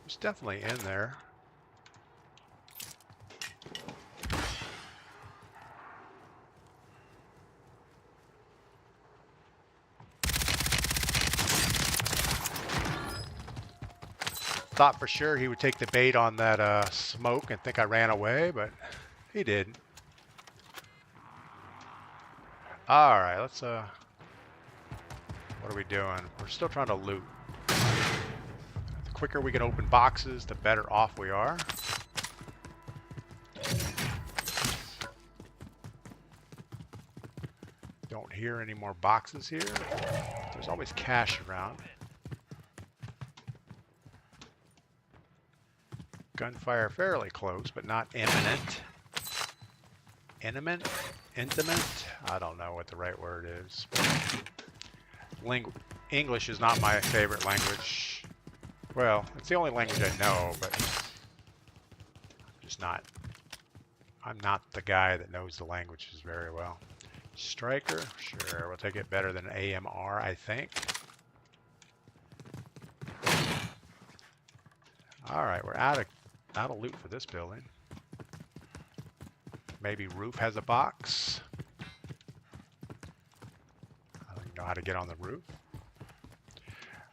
It's definitely in there. Thought for sure he would take the bait on that smoke and think I ran away, but he didn't. All right, let's what are we doing? We're still trying to loot. The quicker we can open boxes, the better off we are. Don't hear any more boxes here. There's always cash around. Gunfire fairly close, but not imminent. Intimate? Intimate? I don't know what the right word is. English is not my favorite language. Well, it's the only language I know, but I'm not the guy that knows the languages very well. Striker? Sure, we'll take it better than AMR, I think. Alright, we're out of loot for this building. Maybe roof has a box. I don't even know how to get on the roof.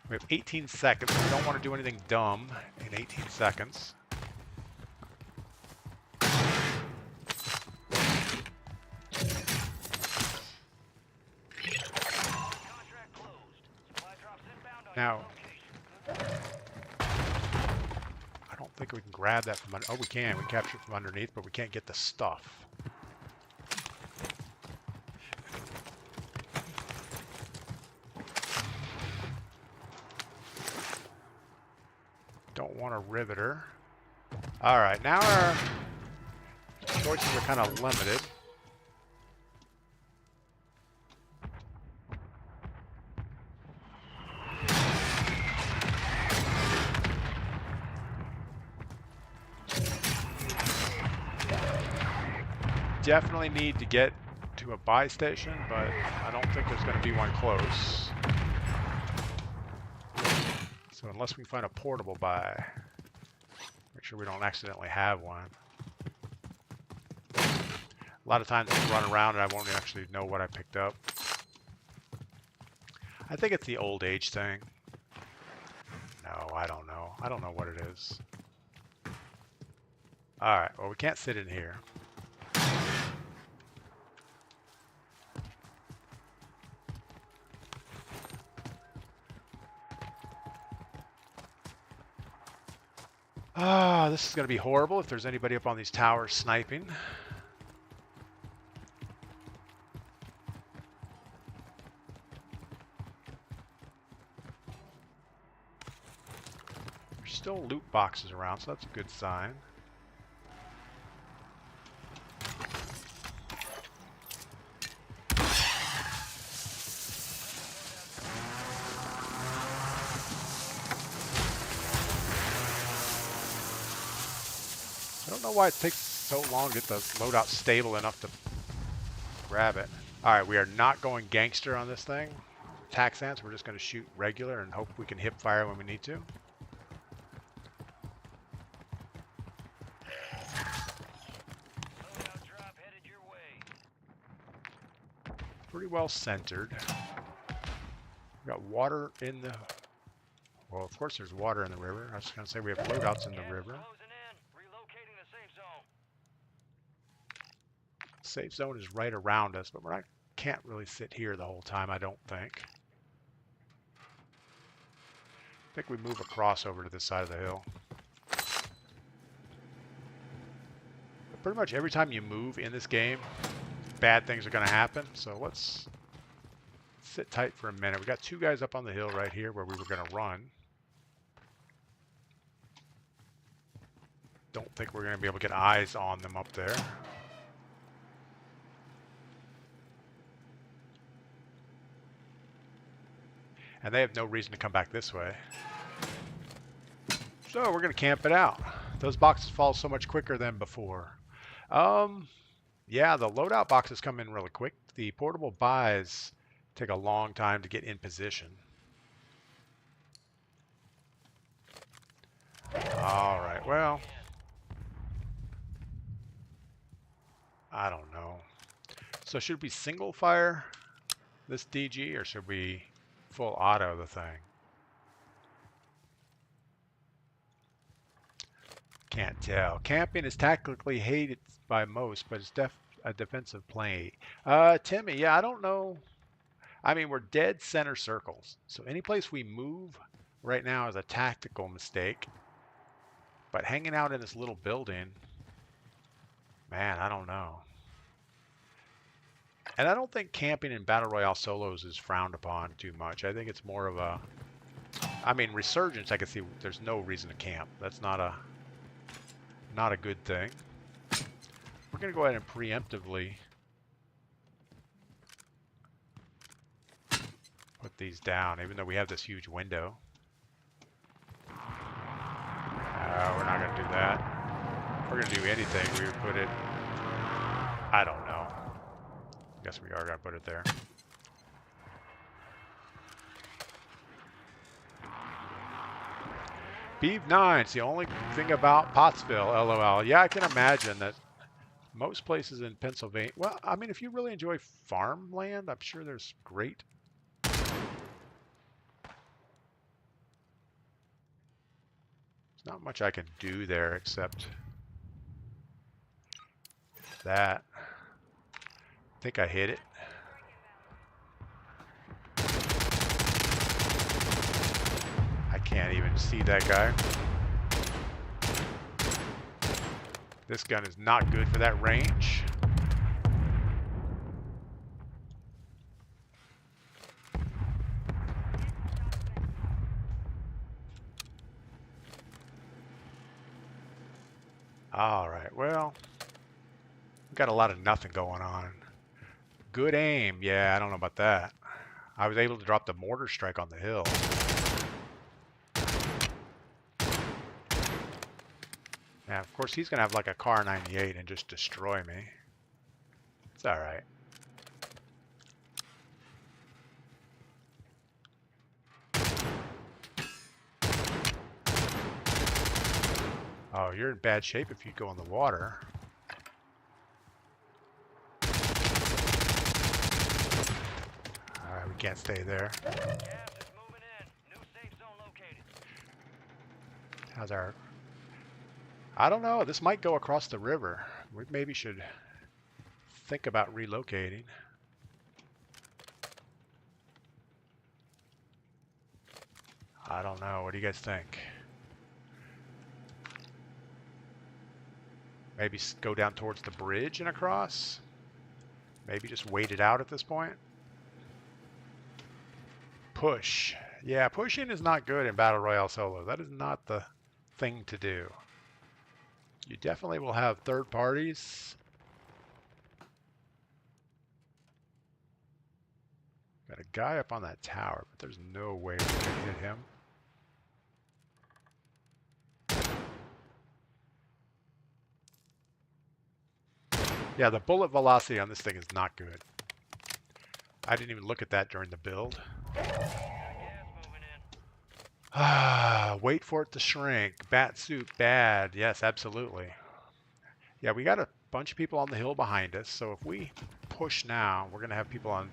We have 18 seconds. We don't want to do anything dumb in 18 seconds. Now, I don't think we can grab that from under. Oh, we can. We can capture it from underneath, but we can't get the stuff. Don't want a riveter. All right, now our choices are kind of limited. Definitely need to get to a buy station, but I don't think there's going to be one close. So unless we find a portable buy, make sure we don't accidentally have one. A lot of times I run around and I won't actually know what I picked up. I think it's the old age thing. No, I don't know. I don't know what it is. Alright, well we can't sit in here. Ah, this is going to be horrible if there's anybody up on these towers sniping. There's still loot boxes around, so that's a good sign. I don't know why it takes so long to get the loadout stable enough to grab it. Alright, we are not going gangster on this thing. Taxans, we're just going to shoot regular and hope we can hip fire when we need to. Pretty well centered. We got water in the... Well, of course there's water in the river. I was going to say we have loadouts in the river. Safe zone is right around us, but can't really sit here the whole time, I don't think. I think we move across over to this side of the hill. But pretty much every time you move in this game, bad things are going to happen. So let's sit tight for a minute. We got two guys up on the hill right here where we were going to run. Don't think we're going to be able to get eyes on them up there. And they have no reason to come back this way. So we're going to camp it out. Those boxes fall so much quicker than before. Yeah, the loadout boxes come in really quick. The portable buys take a long time to get in position. All right, well, I don't know. So should we single fire this DG or should we full auto the thing? Can't tell. Camping is tactically hated by most, but it's a defensive play. Timmy, yeah, I don't know. I mean, we're dead center circles. So any place we move right now is a tactical mistake. But hanging out in this little building, man, I don't know. And I don't think camping in Battle Royale solos is frowned upon too much. I think it's more of a, I mean, Resurgence, I can see there's no reason to camp. That's not a good thing. We're going to go ahead and preemptively put these down, even though we have this huge window. We're not going to do that. If we're going to do anything, we would put it, I don't know. I guess we are going to put it there. Beeve 9, it's the only thing about Pottsville, LOL. Yeah, I can imagine that most places in Pennsylvania, well, I mean, if you really enjoy farmland, I'm sure there's great. There's not much I can do there except that. I think I hit it. I can't even see that guy. This gun is not good for that range. All right, well, we've got a lot of nothing going on. Good aim. Yeah, I don't know about that. I was able to drop the mortar strike on the hill. Now, of course, he's going to have like a Car 98 and just destroy me. It's all right. Oh, you're in bad shape if you go in the water. All right, we can't stay there. Gas is moving in. New safe zone located. How's our... I don't know. This might go across the river. We maybe should think about relocating. I don't know. What do you guys think? Maybe go down towards the bridge and across? Maybe just wait it out at this point? Push. Yeah, pushing is not good in Battle Royale solo. That is not the thing to do. You definitely will have third parties. Got a guy up on that tower, but there's no way we can hit him. Yeah, the bullet velocity on this thing is not good. I didn't even look at that during the build. Wait for it to shrink. Bat suit bad. Yes, absolutely. Yeah, we got a bunch of people on the hill behind us, so if we push now, we're going to have people on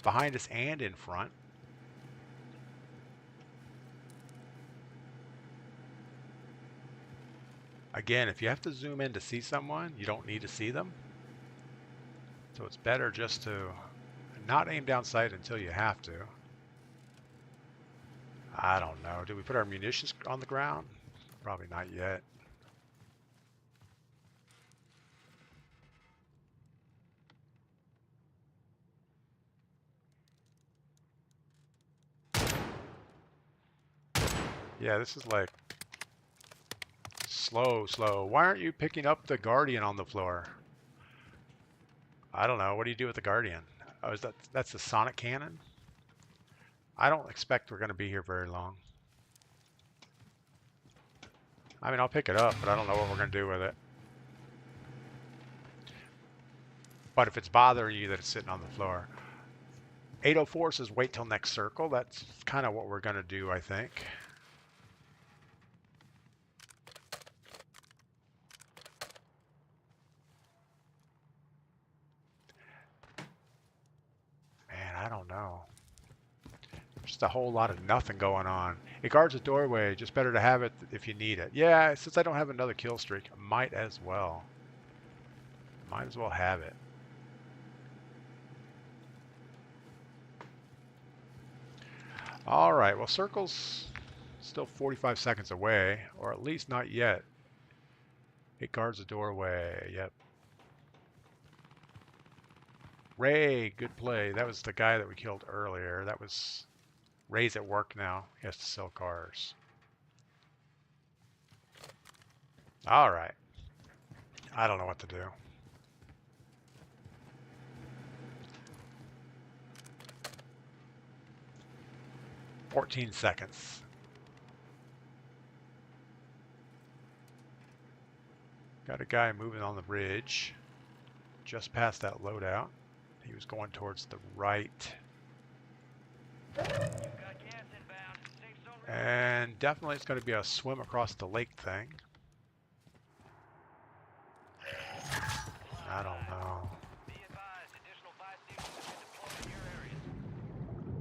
behind us and in front. Again, if you have to zoom in to see someone, you don't need to see them. So it's better just to not aim down sight until you have to. I don't know. Did we put our munitions on the ground? Probably not yet. Yeah, this is like slow. Why aren't you picking up the Guardian on the floor? I don't know. What do you do with the Guardian? Oh, that's the sonic cannon? I don't expect we're going to be here very long. I mean, I'll pick it up, but I don't know what we're going to do with it. But if it's bothering you that it's sitting on the floor. 804 says wait till next circle. That's kind of what we're going to do, I think. Man, I don't know. Just a whole lot of nothing going on. It guards a doorway. Just better to have it if you need it. Yeah, since I don't have another kill streak, I might as well. Might as well have it. All right, well, circle's still 45 seconds away, or at least not yet. It guards the doorway. Yep. Ray, good play. That was the guy that we killed earlier. That was Ray's at work now. He has to sell cars. All right. I don't know what to do. "14 seconds. Got a guy moving on the bridge just past that loadout. He was going towards the right. And definitely it's going to be a swim across the lake thing. I don't know.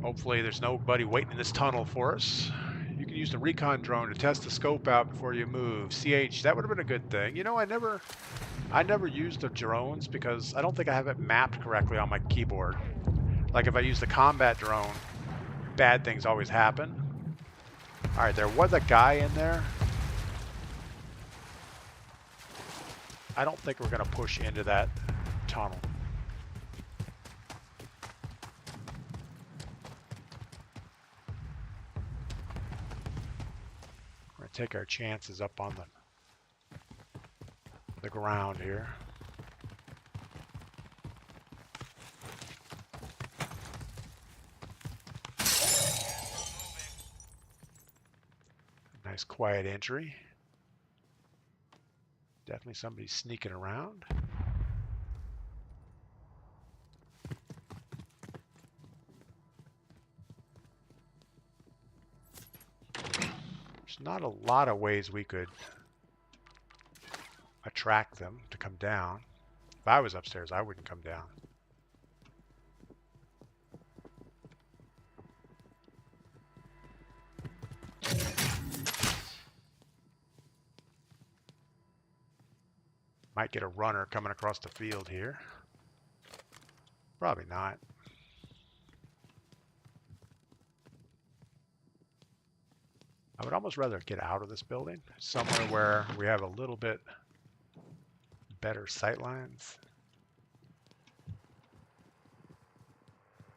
Hopefully there's nobody waiting in this tunnel for us. You can use the recon drone to test the scope out before you move. CH, that would have been a good thing. You know, I never used the drones because I don't think I have it mapped correctly on my keyboard. Like if I use the combat drone, bad things always happen. All right, there was a guy in there. I don't think we're going to push into that tunnel. We're going to take our chances up on the ground here. Nice quiet entry. Definitely somebody sneaking around. There's not a lot of ways we could attract them to come down. If I was upstairs, I wouldn't come down. Might get a runner coming across the field here. Probably not. I would almost rather get out of this building, somewhere where we have a little bit better sight lines.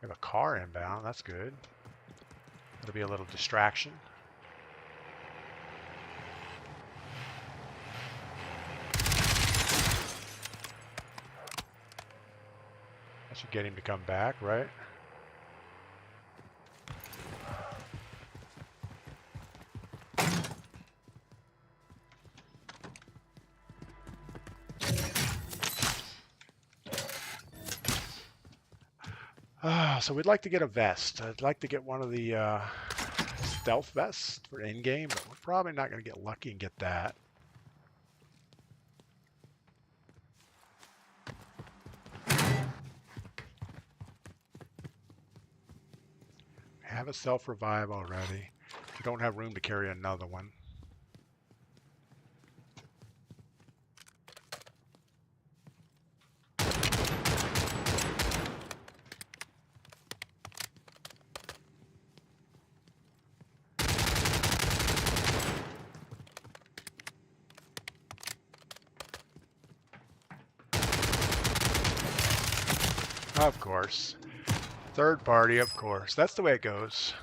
We have a car inbound, that's good. It'll be a little distraction. That should get him to come back, right? So we'd like to get a vest. I'd like to get one of the stealth vests for in-game, but we're probably not going to get lucky and get that. We have a self-revive already. We don't have room to carry another one. Of course. Third party, of course. That's the way it goes.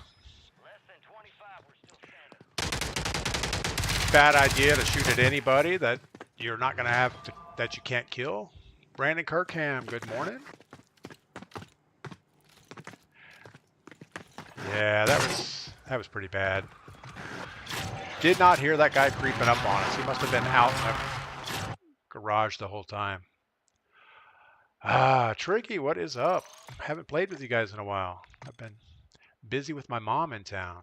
Bad idea to shoot at anybody that you're not going to have that you can't kill. Brandon Kirkham, good morning. Yeah, that was pretty bad. Did not hear that guy creeping up on us. He must have been out in the garage the whole time. Tricky, what is up? Haven't played with you guys in a while. I've been busy with my mom in town.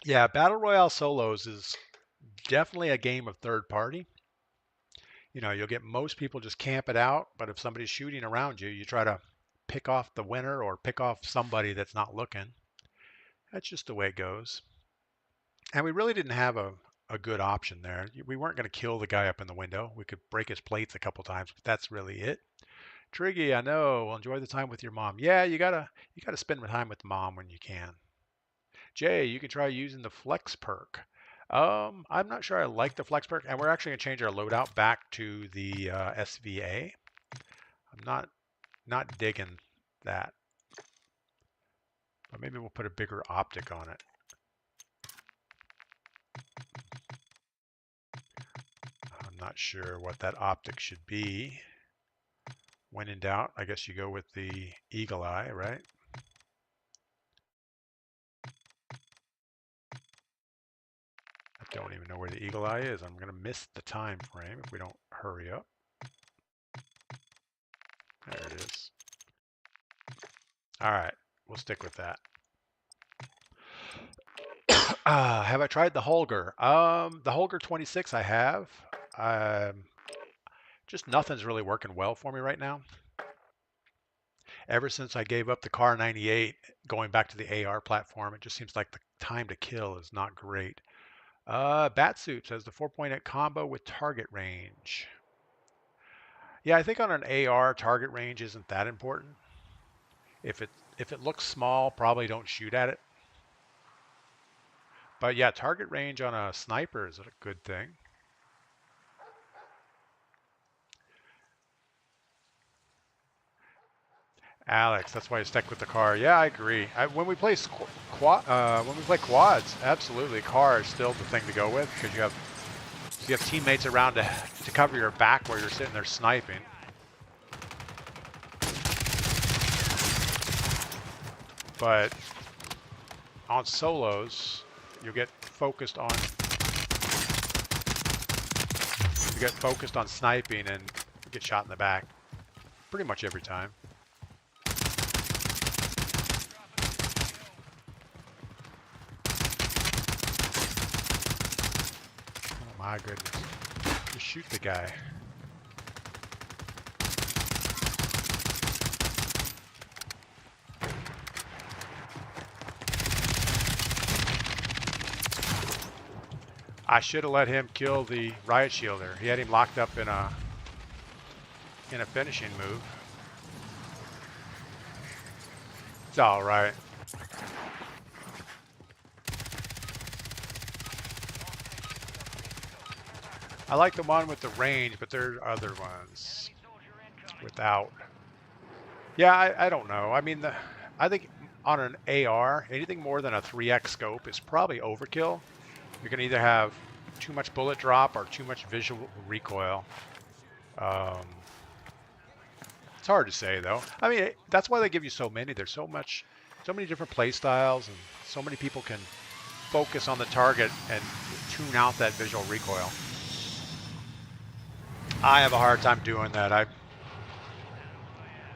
Yeah, Battle Royale solos is definitely a game of third party. You know, you'll get most people just camp it out, but if somebody's shooting around you, you try to pick off the winner or pick off somebody that's not looking. That's just the way it goes. And we really didn't have a good option there. We weren't going to kill the guy up in the window. We could break his plates a couple times, but that's really it. Triggy, I know. Well, enjoy the time with your mom. Yeah, you gotta spend time with mom when you can. Jay, you can try using the flex perk. I'm not sure I like the flex perk, and we're actually gonna change our loadout back to the SVA. I'm not digging that, but maybe we'll put a bigger optic on it. I'm not sure what that optic should be. When in doubt, I guess you go with the eagle eye, right? I don't even know where the eagle eye is. I'm gonna miss the time frame if we don't hurry up. There it is. All right, we'll stick with that. Have I tried the Holger? The Holger 26 I have. Just nothing's really working well for me right now. Ever since I gave up the Car 98, going back to the AR platform, it just seems like the time to kill is not great. Batsuit says the 4.8 combo with target range. Yeah, I think on an AR, target range isn't that important. If it looks small, probably don't shoot at it. But yeah, target range on a sniper is a good thing. Alex, that's why you stuck with the car. Yeah, I agree. When we play quads, absolutely, car is still the thing to go with because you have teammates around to cover your back while you're sitting there sniping. But on solos, you get focused on sniping and get shot in the back pretty much every time. Oh my goodness. Just shoot the guy. I should have let him kill the riot shielder. He had him locked up in a finishing move. It's all right. I like the one with the range, but there are other ones without. Yeah, I don't know. I mean, I think on an AR, anything more than a 3x scope is probably overkill. You're going to either have too much bullet drop or too much visual recoil. It's hard to say, though. I mean, that's why they give you so many. There's so many different play styles, and so many people can focus on the target and tune out that visual recoil. I have a hard time doing that.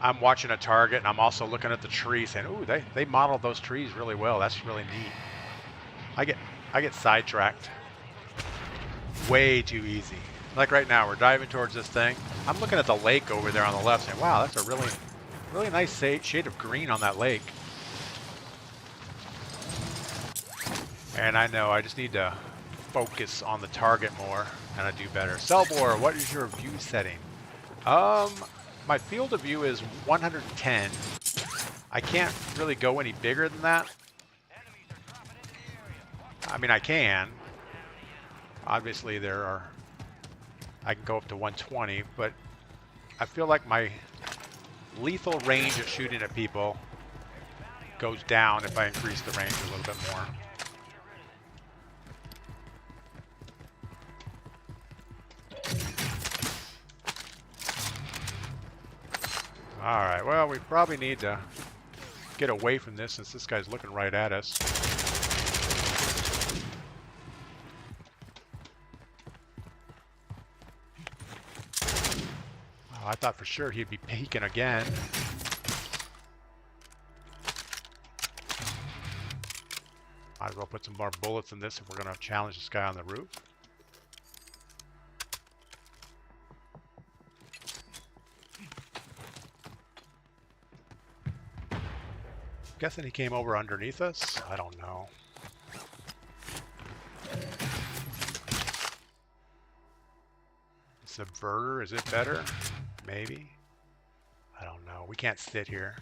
I'm watching a target, and I'm also looking at the tree saying, ooh, they modeled those trees really well. That's really neat. I get sidetracked way too easy. Like right now, we're diving towards this thing. I'm looking at the lake over there on the left saying, wow, that's a really nice shade of green on that lake. And I know I just need to focus on the target more, and I do better. Cellbore, what is your view setting? My field of view is 110. I can't really go any bigger than that. I mean, I can. Obviously, I can go up to 120, but I feel like my lethal range of shooting at people goes down if I increase the range a little bit more. All right, well, we probably need to get away from this since this guy's looking right at us. Oh, I thought for sure he'd be peeking again. Might as well put some more bullets in this if we're going to challenge this guy on the roof. Guessing he came over underneath us? I don't know. subverter. Is it better? Maybe. I don't know. We can't sit here.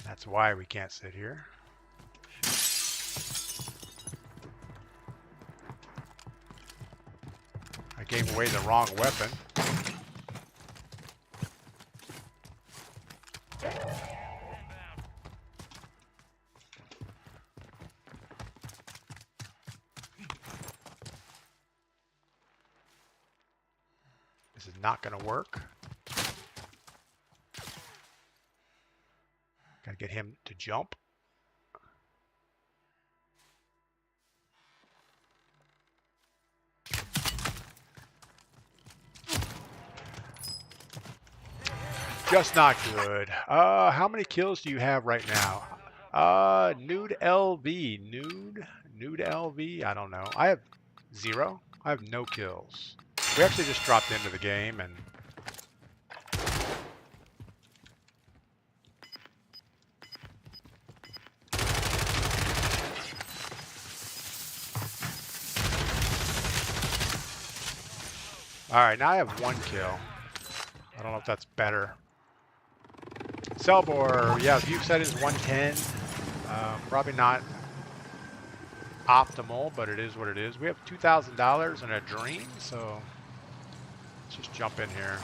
That's why we can't sit here. I gave away the wrong weapon. This is not going to work. Got to get him to jump. Just not good. How many kills do you have right now? Nude LV. Nude LV? I don't know. I have 0. I have no kills. We actually just dropped into the game and alright, now I have 1 kill. I don't know if that's better. Cellbore, yeah, view settings 110. Probably not optimal, but it is what it is. We have $2,000 and a dream, so let's just jump in here.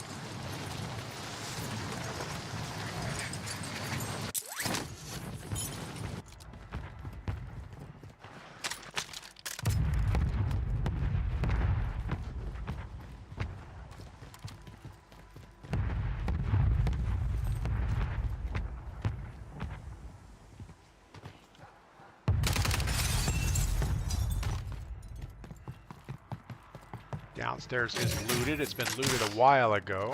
Downstairs is looted. It's been looted a while ago.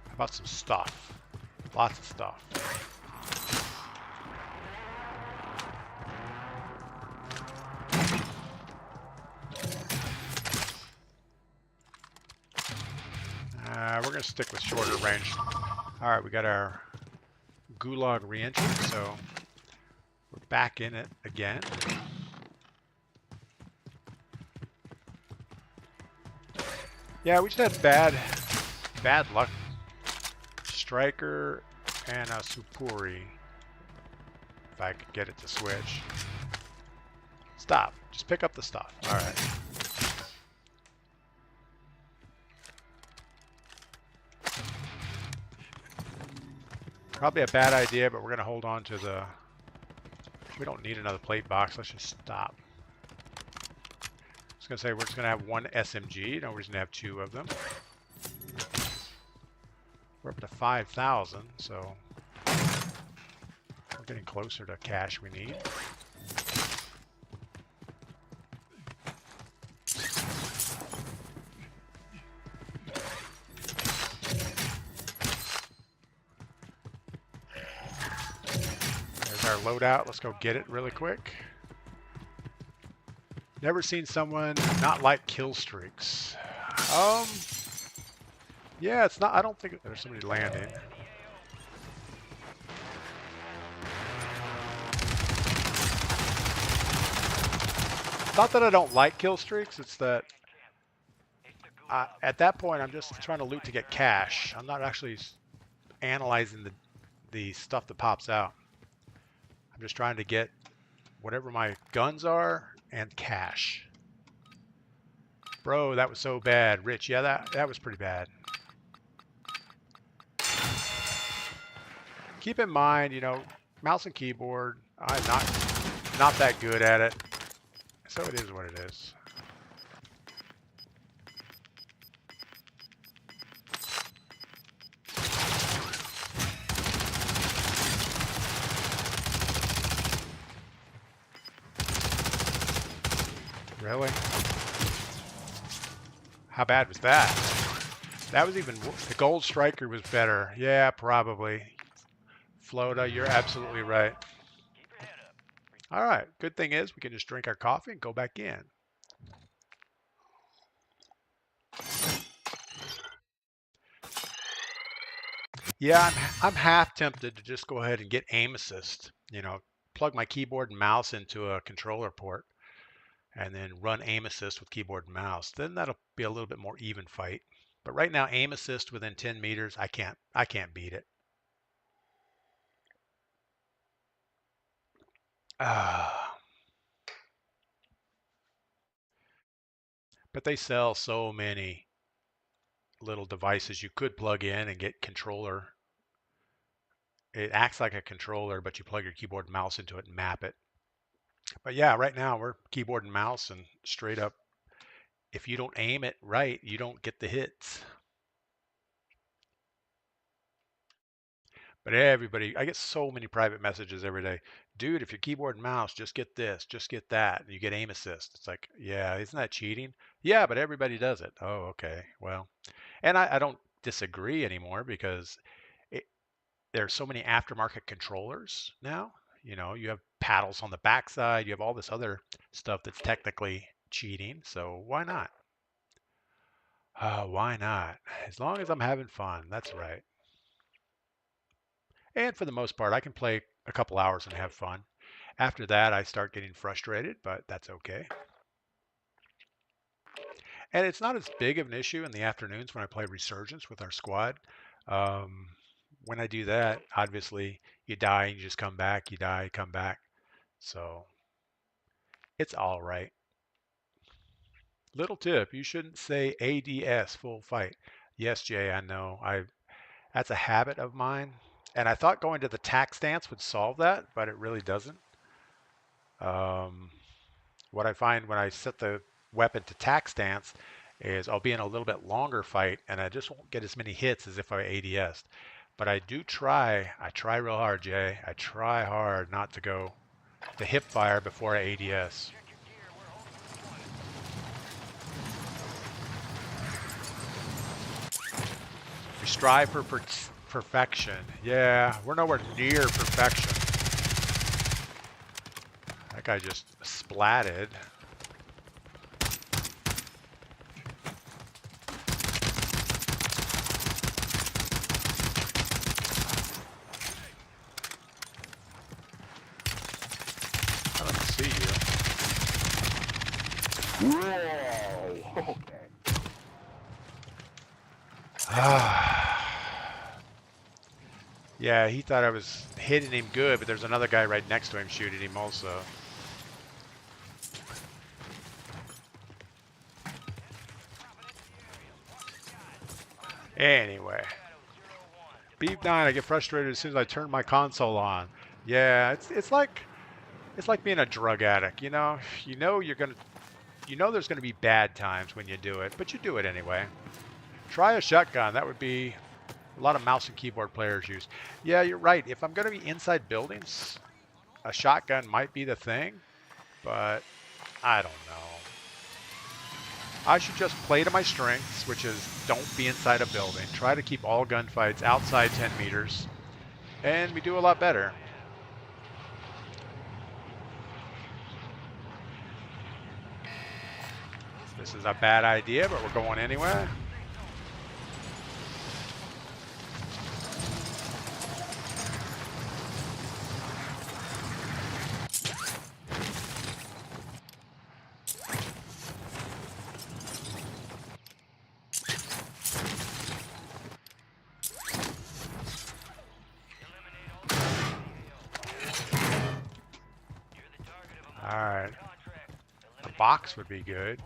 How about some stuff? Lots of stuff. We're going to stick with shorter range. All right, we got our gulag re-entry, so we're back in it again. Yeah, we just had bad luck. Striker and a Supuri. If I could get it to switch. Stop. Just pick up the stuff. All right. Probably a bad idea, but we're going to hold on to the... We don't need another plate box. Let's just stop. I was going to say we're just going to have 1 SMG. No reason to have 2 of them. We're up to 5,000, so we're getting closer to cash we need. Our loadout. Let's go get it really quick. Never seen someone not like kill streaks. Yeah, it's not. I don't think there's somebody landing. It's not that I don't like kill streaks. It's that at that point I'm just trying to loot to get cash. I'm not actually analyzing the stuff that pops out. I'm just trying to get whatever my guns are and cash. Bro, that was so bad. Rich, yeah, that was pretty bad. Keep in mind, you know, mouse and keyboard, I'm not that good at it. So it is what it is. Really? How bad was that? That was even... The gold striker was better. Yeah, probably. Flota, you're absolutely right. All right. Good thing is we can just drink our coffee and go back in. Yeah, I'm half tempted to just go ahead and get aim assist. Plug my keyboard and mouse into a controller port and then run aim assist with keyboard and mouse. Then that'll be a little bit more even fight. But right now, aim assist within 10 meters, I can't beat it. Ah, but they sell so many little devices you could plug in and get controller. It acts like a controller, but you plug your keyboard and mouse into it and map it. But yeah, right now we're keyboard and mouse and straight up. If you don't aim it right, you don't get the hits. But everybody, I get so many private messages every day. Dude, if your keyboard and mouse, just get this, just get that, and you get aim assist. It's like, yeah, isn't that cheating? Yeah, but everybody does it. Oh, okay. Well, and I don't disagree anymore because it, there's so many aftermarket controllers now. You have paddles on the backside, you have all this other stuff that's technically cheating. So why not? Why not? As long as I'm having fun, that's right. And for the most part, I can play a couple hours and have fun. After that, I start getting frustrated, but that's okay. And it's not as big of an issue in the afternoons when I play Resurgence with our squad. Um, when I do that, obviously, you die and you just come back, you die, come back. So it's all right. Little tip, you shouldn't say ADS full fight. Yes, Jay, I know. That's a habit of mine. And I thought going to the tack stance would solve that, but it really doesn't. Um, what I find when I set the weapon to tack stance is I'll be in a little bit longer fight and I just won't get as many hits as if I ADS'd. But I try real hard, Jay. I try hard not to go to hip fire before I ADS. Check your gear. We're holding this one. We strive for perfection. Yeah, we're nowhere near perfection. That guy just splatted. I don't see you. Whoa. Okay. Yeah, he thought I was hitting him good, but there's another guy right next to him shooting him also. Anyway, B9, I get frustrated as soon as I turn my console on. Yeah, it's like being a drug addict. There's gonna be bad times when you do it, but you do it anyway. Try a shotgun. That would be a lot of mouse and keyboard players use. Yeah, you're right. If I'm gonna be inside buildings, a shotgun might be the thing, but I don't know. I should just play to my strengths, which is don't be inside a building. Try to keep all gunfights outside 10 meters, and we do a lot better. This is a bad idea, but we're going anyway. All right. The box would be good.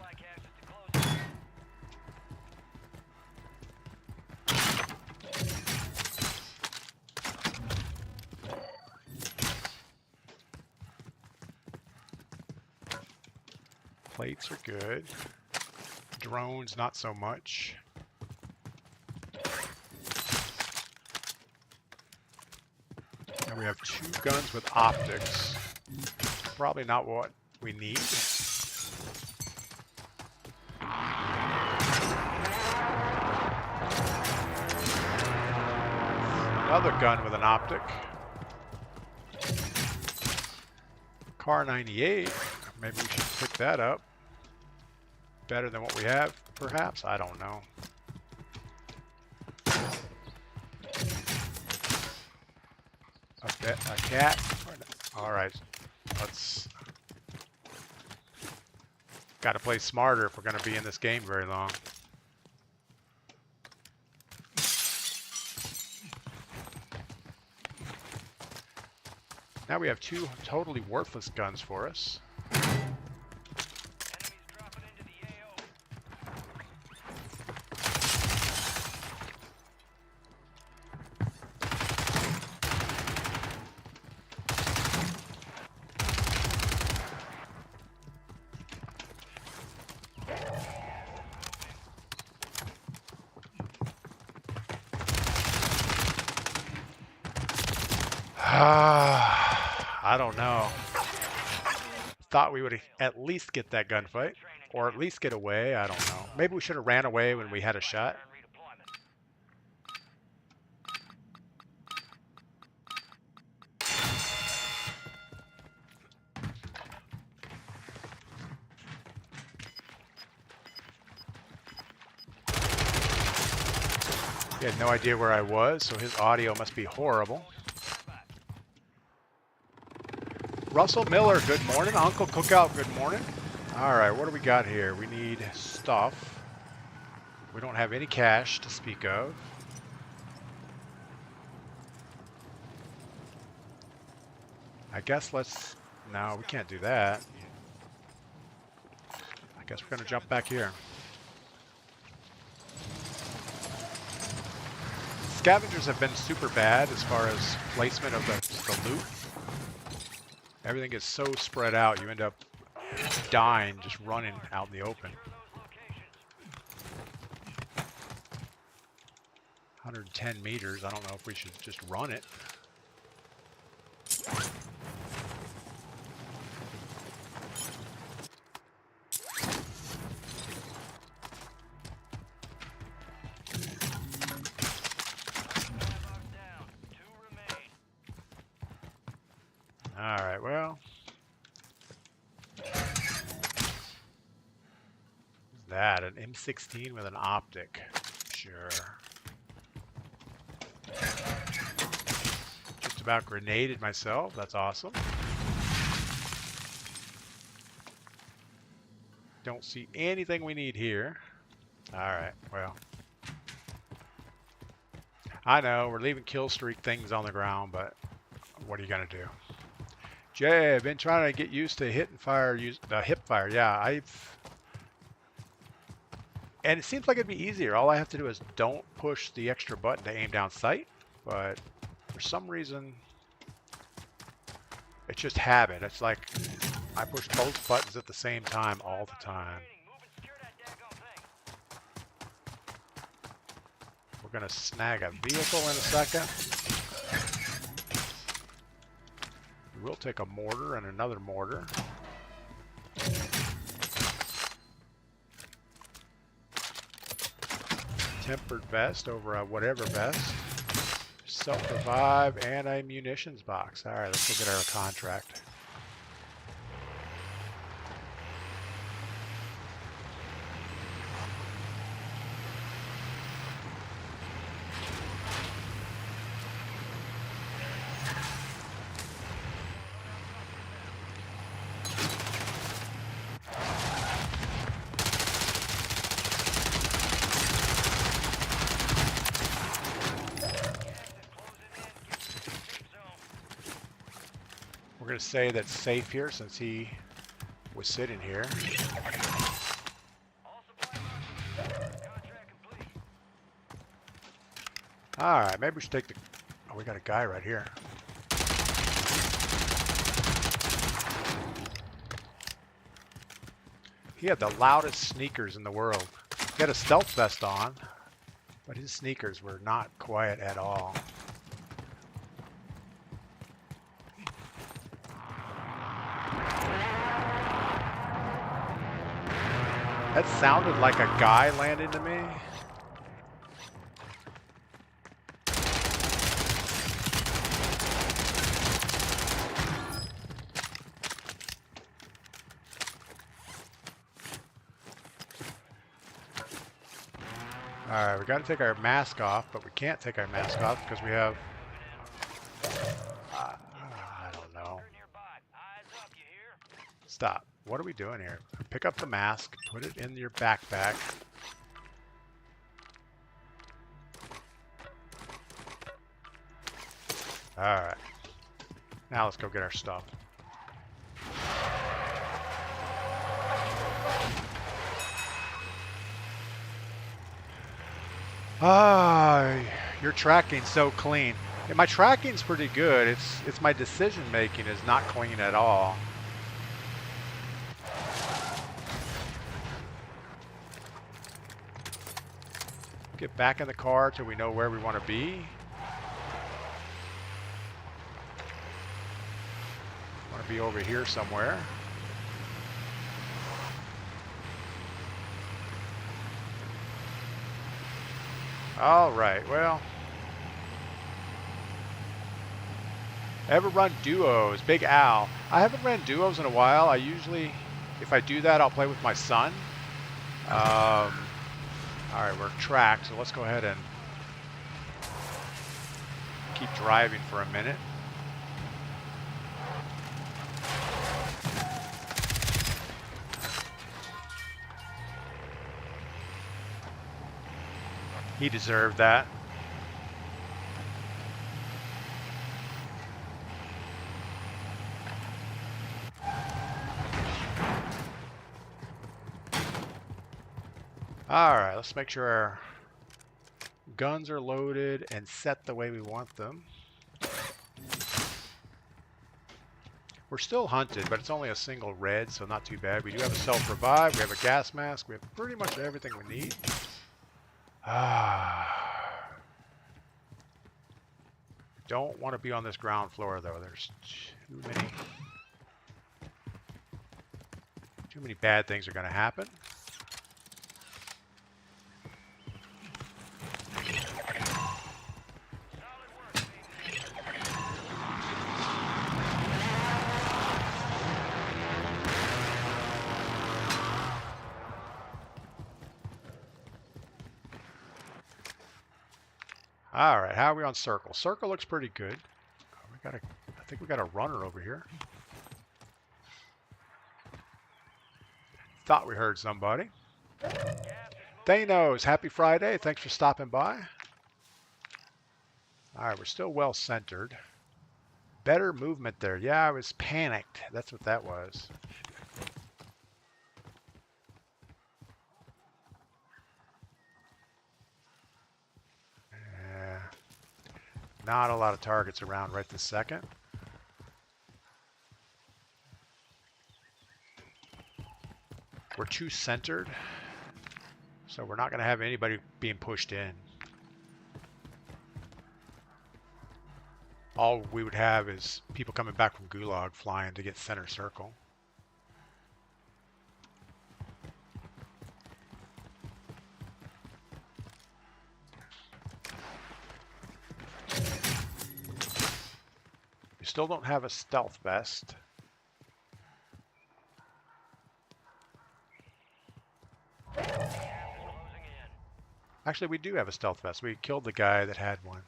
Plates are good. Drones, not so much. And we have 2 guns with optics. Probably not what we need. Another gun with an optic. Car 98. Maybe we should pick that up. Better than what we have, perhaps? I don't know. A cat. All right, let's. Got to play smarter if we're going to be in this game very long. Now we have two totally worthless guns for us. Enemies dropping into the AO. I don't know. Thought we would at least get that gunfight, or at least get away. I don't know. Maybe we should have ran away when we had a shot. He had no idea where I was, so his audio must be horrible. Russell Miller, good morning. Uncle Cookout, good morning. All right, what do we got here? We need stuff. We don't have any cash to speak of. I guess let's... No, we can't do that. I guess we're going to jump back here. Scavengers have been super bad as far as placement of the loot. Everything is so spread out, you end up dying just running out in the open. 110 meters, I don't know if we should just run it. Alright, well. What's that? An M16 with an optic. Sure. Just about grenaded myself. That's awesome. Don't see anything we need here. Alright, well. I know, we're leaving kill streak things on the ground, but what are you going to do? Jay, I've been trying to get used to hit and fire, the hip fire. Yeah, and it seems like it'd be easier. All I have to do is don't push the extra button to aim down sight, but for some reason, it's just habit. It's like I push both buttons at the same time all the time. We're gonna snag a vehicle in a second. We'll take a mortar and another mortar. Tempered vest over a whatever vest. Self-revive and a munitions box. All right, let's look at our contract. We're going to say that's safe here since he was sitting here. All right, maybe we should take the... Oh, we got a guy right here. He had the loudest sneakers in the world. He had a stealth vest on, but his sneakers were not quiet at all. That sounded like a guy landing to me. Alright, we got to take our mask off, but we can't take our mask off because we have stop. What are we doing here? Pick up the mask, put it in your backpack. All right. Now let's go get our stuff. Ah, your tracking's so clean. Yeah, my tracking's pretty good. It's my decision making is not clean at all. Get back in the car till we know where we want to be. Want to be over here somewhere. All right, well. Ever run duos? Big Al. I haven't ran duos in a while. I usually, if I do that, I'll play with my son. All right, we're tracked, so let's go ahead and keep driving for a minute. He deserved that. All right, let's make sure our guns are loaded and set the way we want them. We're still hunted, but it's only a single red, so not too bad. We do have a self-revive, we have a gas mask, we have pretty much everything we need. Don't want to be on this ground floor though. There's too many bad things are going to happen. All right, how are we on circle? Circle looks pretty good. I think we got a runner over here. Thought we heard somebody. Thanos, happy Friday. Thanks for stopping by. All right, we're still well centered. Better movement there. Yeah, I was panicked. That's what that was. Not a lot of targets around right this second. We're too centered, so we're not going to have anybody being pushed in. All we would have is people coming back from Gulag flying to get center circle. We still don't have a stealth vest. Actually, we do have a stealth vest. We killed the guy that had one.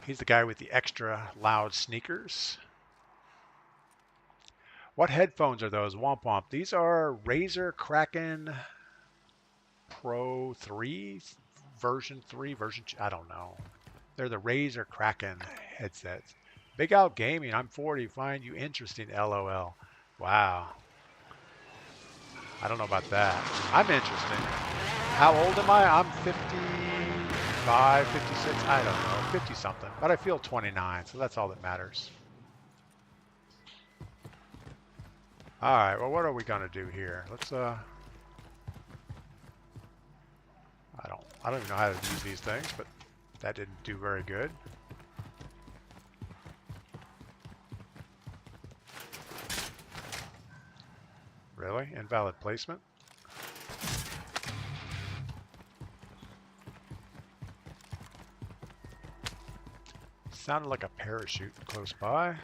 He's the guy with the extra loud sneakers. What headphones are those? Womp womp. These are Razer Kraken Pro 3, version 3, version 2. I don't know. They're the Razer Kraken headsets. Big Out Gaming. I'm 40. Find you interesting. LOL. Wow. I don't know about that. I'm interesting. How old am I? I'm 55, 56. I don't know. 50 something. But I feel 29, so that's all that matters. All right. Well, what are we gonna do here? Let's I don't even know how to use these things, but that didn't do very good. Really? Invalid placement? Sounded like a parachute close by.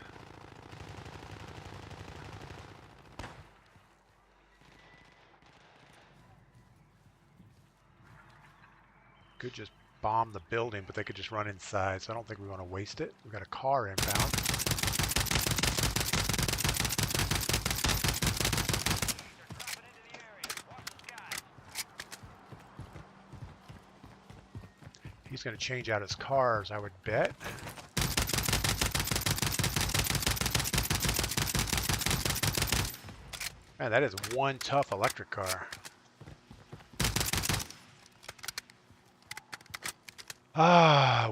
Could just bomb the building, but they could just run inside, so I don't think we want to waste it. We've got a car inbound. He's going to change out his cars, I would bet. Man, that is one tough electric car.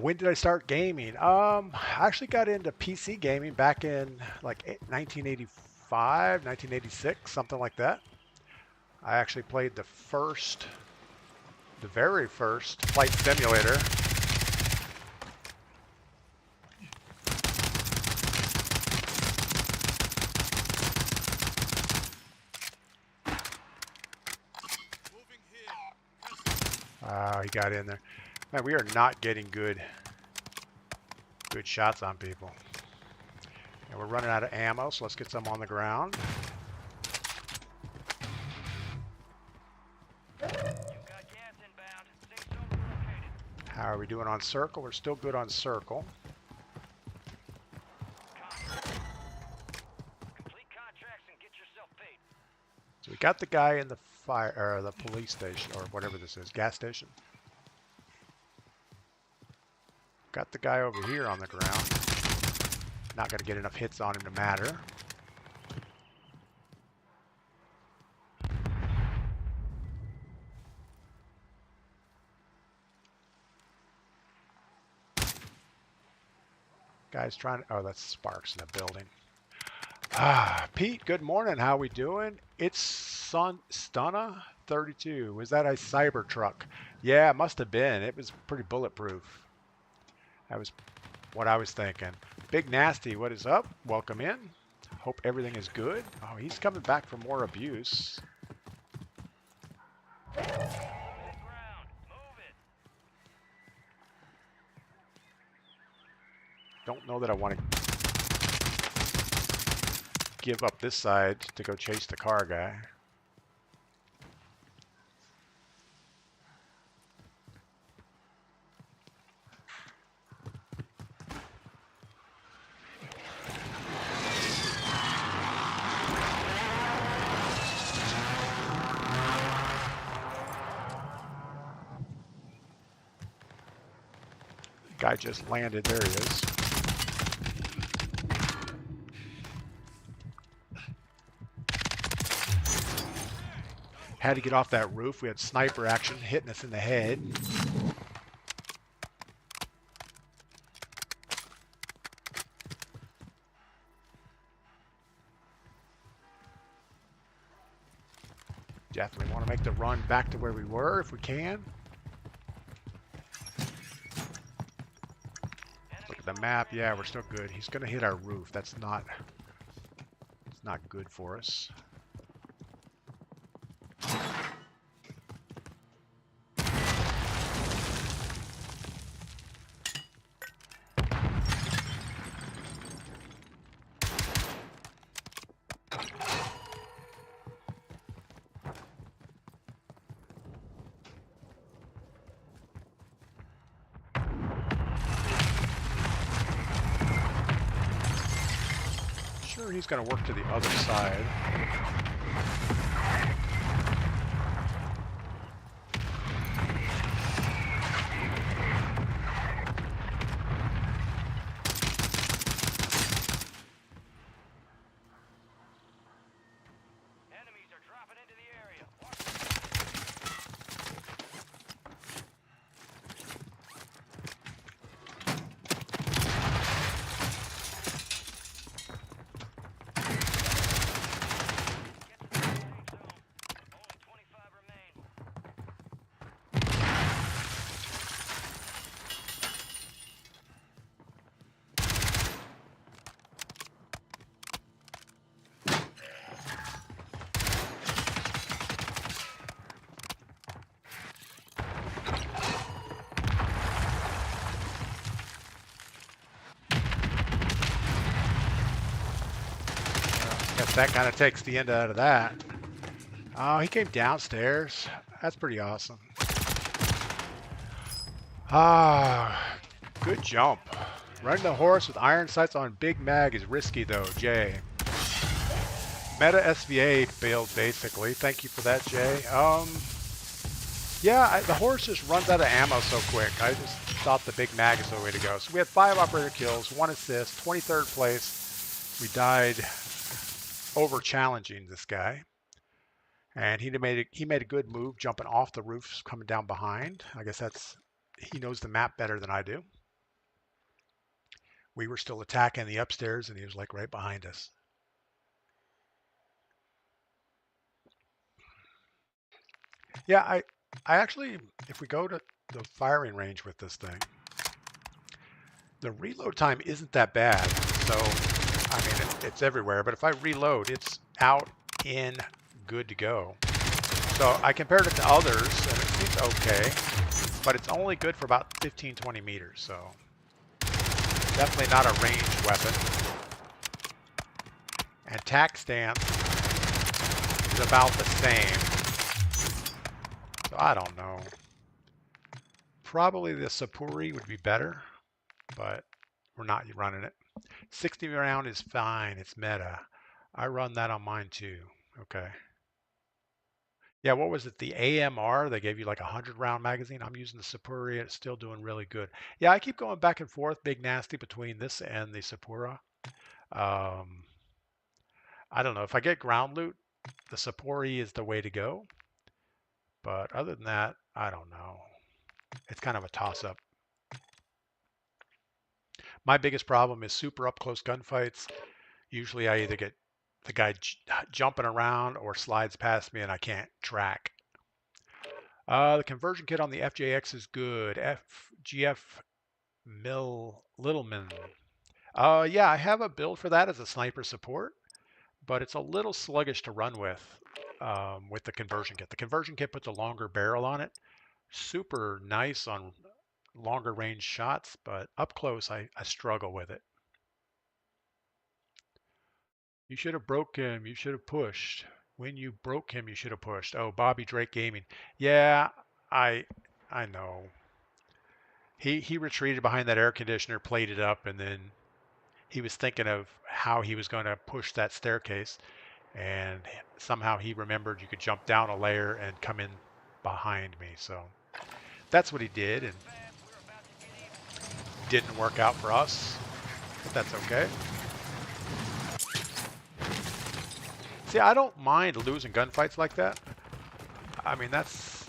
When did I start gaming? I actually got into PC gaming back in like 1985, 1986, something like that. I actually played the very first flight simulator. He got in there. Man, we are not getting good shots on people. And we're running out of ammo, so let's get some on the ground. You've got gas inbound. Safe zone relocated. How are we doing on circle? We're still good on circle. Complete contracts and get yourself paid. So we got the guy in the fire, or the police station, or whatever this is, gas station. Got the guy over here on the ground. Not going to get enough hits on him to matter. Guy's trying to, oh, that's sparks in the building. Pete, good morning. How we doing? It's Stunna 32. Was that a Cybertruck? Yeah, it must have been. It was pretty bulletproof. That was what I was thinking. Big Nasty, what is up? Welcome in. Hope everything is good. Oh, he's coming back for more abuse. Move the ground. Move it. Don't know that I want to give up this side to go chase the car guy. Guy just landed. There he is. Had to get off that roof. We had sniper action hitting us in the head. Definitely want to make the run back to where we were if we can. Look at the map. Yeah, we're still good. He's going to hit our roof. It's not good for us. Sure, he's going to work to the other side. Enemies are dropping into the area. Watch. Get to the safe zone. Only 25 remain. Guess that kind of takes the end out of that. Oh, he came downstairs. That's pretty awesome. Good jump. Running the horse with iron sights on Big Mag is risky though, Jay. Meta SVA build basically. Thank you for that, Jay. Yeah, the horse just runs out of ammo so quick. thought the big mag is the way to go. So we had 5 operator kills, 1 assist, 23rd place. We died over challenging this guy. And he made a good move jumping off the roofs coming down behind. I guess he knows the map better than I do. We were still attacking the upstairs and he was like right behind us. Yeah, I actually, if we go to the firing range with this thing, the reload time isn't that bad. So, I mean, it's everywhere, but if I reload, it's out, in, good to go. So I compared it to others and it seems okay, but it's only good for about 15, 20 meters. So definitely not a ranged weapon. And tack stance is about the same. So I don't know. Probably the Sapuri would be better, but we're not running it. 60 round is fine. It's meta. I run that on mine too. Okay. Yeah, what was it? The AMR, they gave you like a 100-round magazine. I'm using the Sapura. It's still doing really good. Yeah, I keep going back and forth, big nasty, between this and the Sapura. I don't know. If I get ground loot, the Sapuri is the way to go. But other than that, I don't know. It's kind of a toss-up. My biggest problem is super up-close gunfights. Usually I either get the guy jumping around or slides past me and I can't track. The conversion kit on the FJX is good. FGF Littleman. Yeah, I have a build for that as a sniper support, but it's a little sluggish to run with the conversion kit. The conversion kit puts a longer barrel on it. Super nice on longer range shots, but up close I struggle with it. You should have broke him. You should have pushed. When you broke him, you should have pushed. Oh, Bobby Drake Gaming. Yeah, I know. He retreated behind that air conditioner, played it up, and then he was thinking of how he was going to push that staircase, and somehow he remembered you could jump down a layer and come in behind me. So that's what he did, and didn't work out for us, but that's okay. See, I don't mind losing gunfights like that. I mean, that's...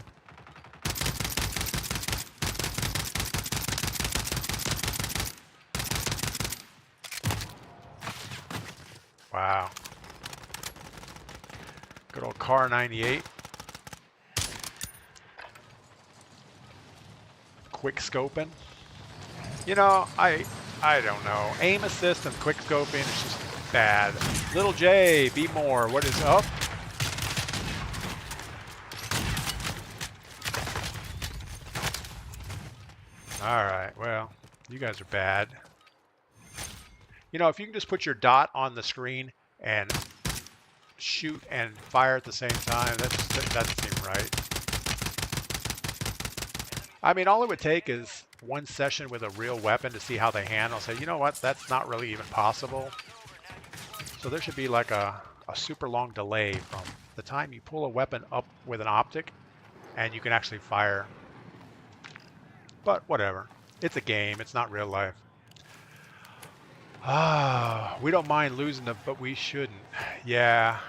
Wow. Good old Car 98. Quick scoping. You know, I don't know. Aim assist and quick scoping is just bad. Little J, be more. What is up? All right, well, you guys are bad. You know, if you can just put your dot on the screen and shoot and fire at the same time, that doesn't seem right. I mean, all it would take is one session with a real weapon to see how they handle. Say, you know what, that's not really even possible. So there should be like a super long delay from the time you pull a weapon up with an optic and you can actually fire. But whatever. It's a game. It's not real life. We don't mind losing them, but we shouldn't. Yeah,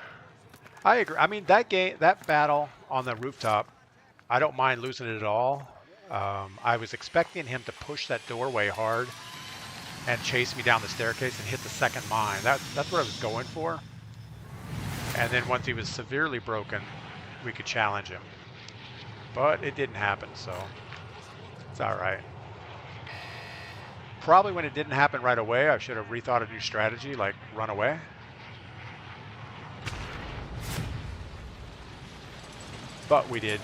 I agree. I mean, that battle on the rooftop, I don't mind losing it at all. I was expecting him to push that doorway hard and chase me down the staircase and hit the second mine. That's what I was going for. And then once he was severely broken, we could challenge him. But it didn't happen, so it's all right. Probably when it didn't happen right away, I should have rethought a new strategy, like run away. But we did.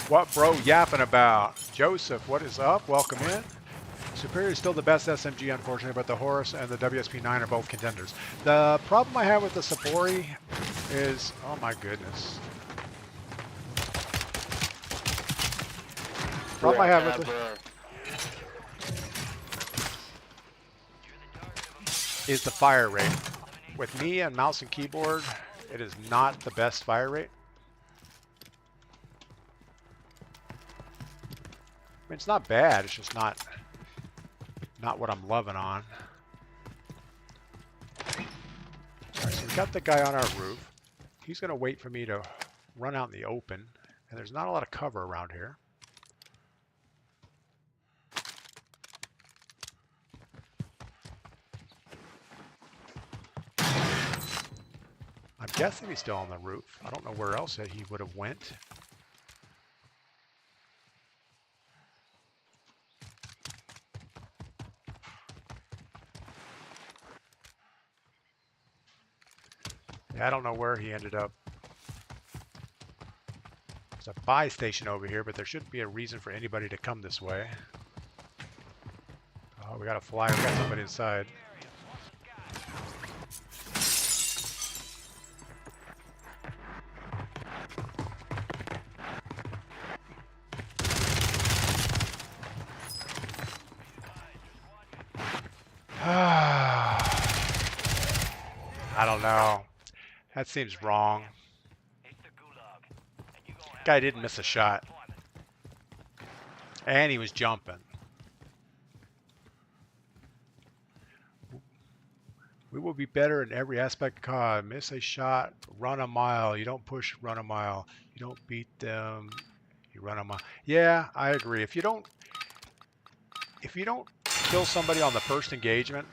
What bro yapping about? Joseph, what is up? Welcome in. Superior is still the best SMG, unfortunately, but the Horus and the WSP-9 are both contenders. The problem I have with the Sapori is, oh my goodness. Problem I have with is the fire rate. With me and mouse and keyboard, it is not the best fire rate. I mean, it's not bad. It's just not what I'm loving on. All right, so we got the guy on our roof. He's going to wait for me to run out in the open, and there's not a lot of cover around here. I'm guessing he's still on the roof. I don't know where else he would have went. Yeah, I don't know where he ended up. There's a buy station over here, but there shouldn't be a reason for anybody to come this way. Oh, we got a flyer. We got somebody inside. I don't know. That seems wrong. Guy didn't miss a shot. And he was jumping. We will be better in every aspect. God, miss a shot, run a mile. You don't push, run a mile. You don't beat them, you run a mile. Yeah, I agree. If you don't kill somebody on the first engagement,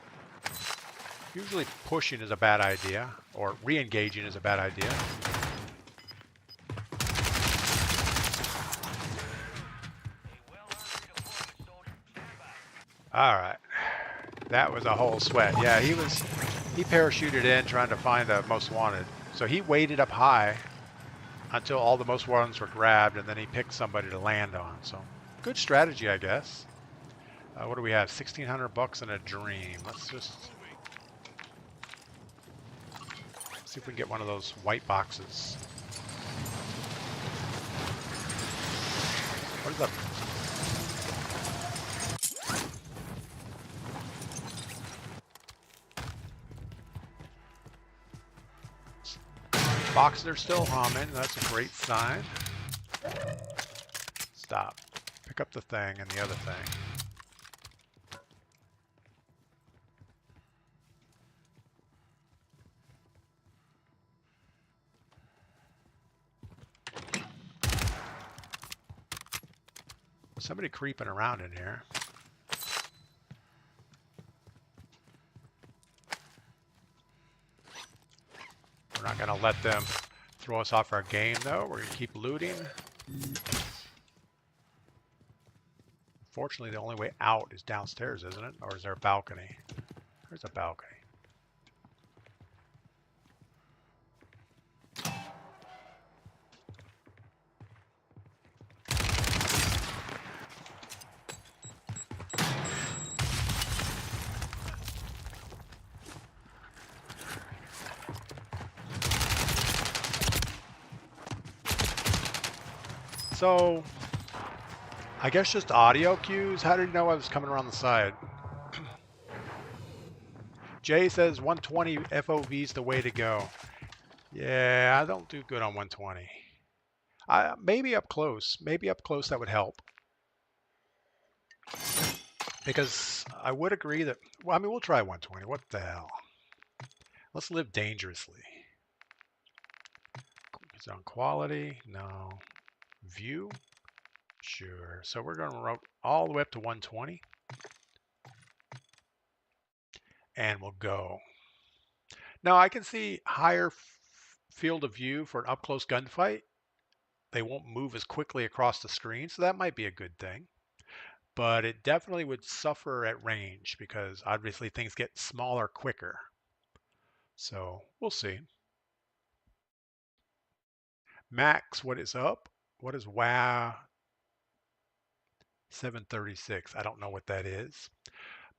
usually pushing is a bad idea, or re-engaging is a bad idea. All right, that was a whole sweat. Yeah, he parachuted in trying to find the most wanted. So he waited up high until all the most ones were grabbed, and then he picked somebody to land on. So good strategy, I guess. What do we have? 1,600 bucks and a dream. Let's just see if we can get one of those white boxes. What is up? Boxes are still humming. That's a great sign. Stop. Pick up the thing and the other thing. Somebody creeping around in here. We're not going to let them throw us off our game, though. We're going to keep looting. Fortunately, the only way out is downstairs, isn't it? Or is there a balcony? There's a balcony. So, I guess just audio cues. How did you know I was coming around the side? Jay says 120 FOV is the way to go. Yeah, I don't do good on 120. Maybe up close. Maybe up close that would help. Because I would agree that, well, I mean, we'll try 120. What the hell? Let's live dangerously. Is it on quality? No. View? Sure. So we're going to run all the way up to 120. And we'll go. Now I can see higher field of view for an up-close gunfight. They won't move as quickly across the screen, so that might be a good thing. But it definitely would suffer at range because obviously things get smaller quicker. So we'll see. Max, what is up? What is WoW 736? I don't know what that is.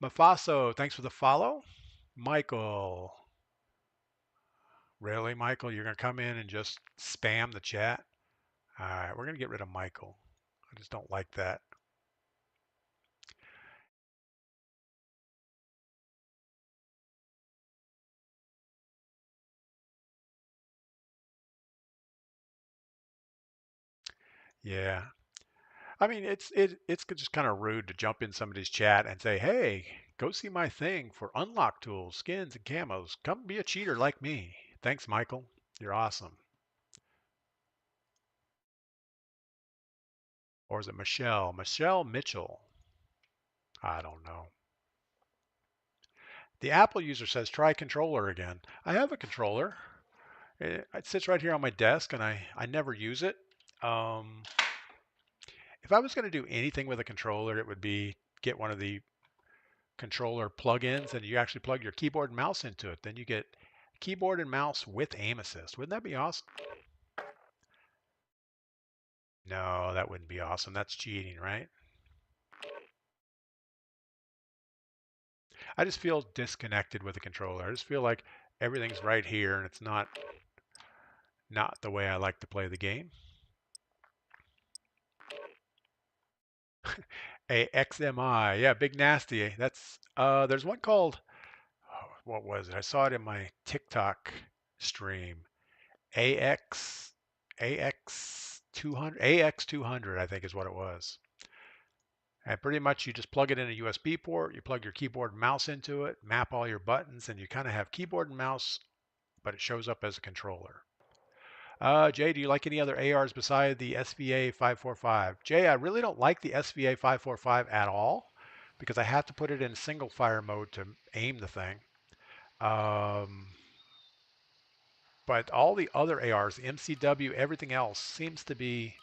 Mafaso, thanks for the follow. Michael. Really, Michael? You're going to come in and just spam the chat? All right, we're going to get rid of Michael. I just don't like that. Yeah. I mean, it's just kind of rude to jump in somebody's chat and say, "Hey, go see my thing for unlock tools, skins, and camos. Come be a cheater like me." Thanks, Michael. You're awesome. Or is it Michelle? Michelle Mitchell. I don't know. The Apple user says try controller again. I have a controller. It sits right here on my desk, and I never use it. Um, if I was going to do anything with a controller, it would be get one of the controller plugins, and you actually plug your keyboard and mouse into it. Then you get keyboard and mouse with aim assist. Wouldn't that be awesome? No, that wouldn't be awesome. That's cheating, right? I just feel disconnected with the controller. I just feel like everything's right here, and it's not the way I like to play the game. AXMI, yeah, Big Nasty. That's there's one called, oh, what was it? I saw it in my TikTok stream. AX AX 200 AX 200, I think is what it was. And pretty much you just plug it in a USB port, you plug your keyboard and mouse into it, map all your buttons, and you kind of have keyboard and mouse, but it shows up as a controller. Jay, do you like any other ARs beside the SVA 545? Jay, I really don't like the SVA 545 at all because I have to put it in single fire mode to aim the thing. Um, but all the other ARs, MCW, everything else seems to be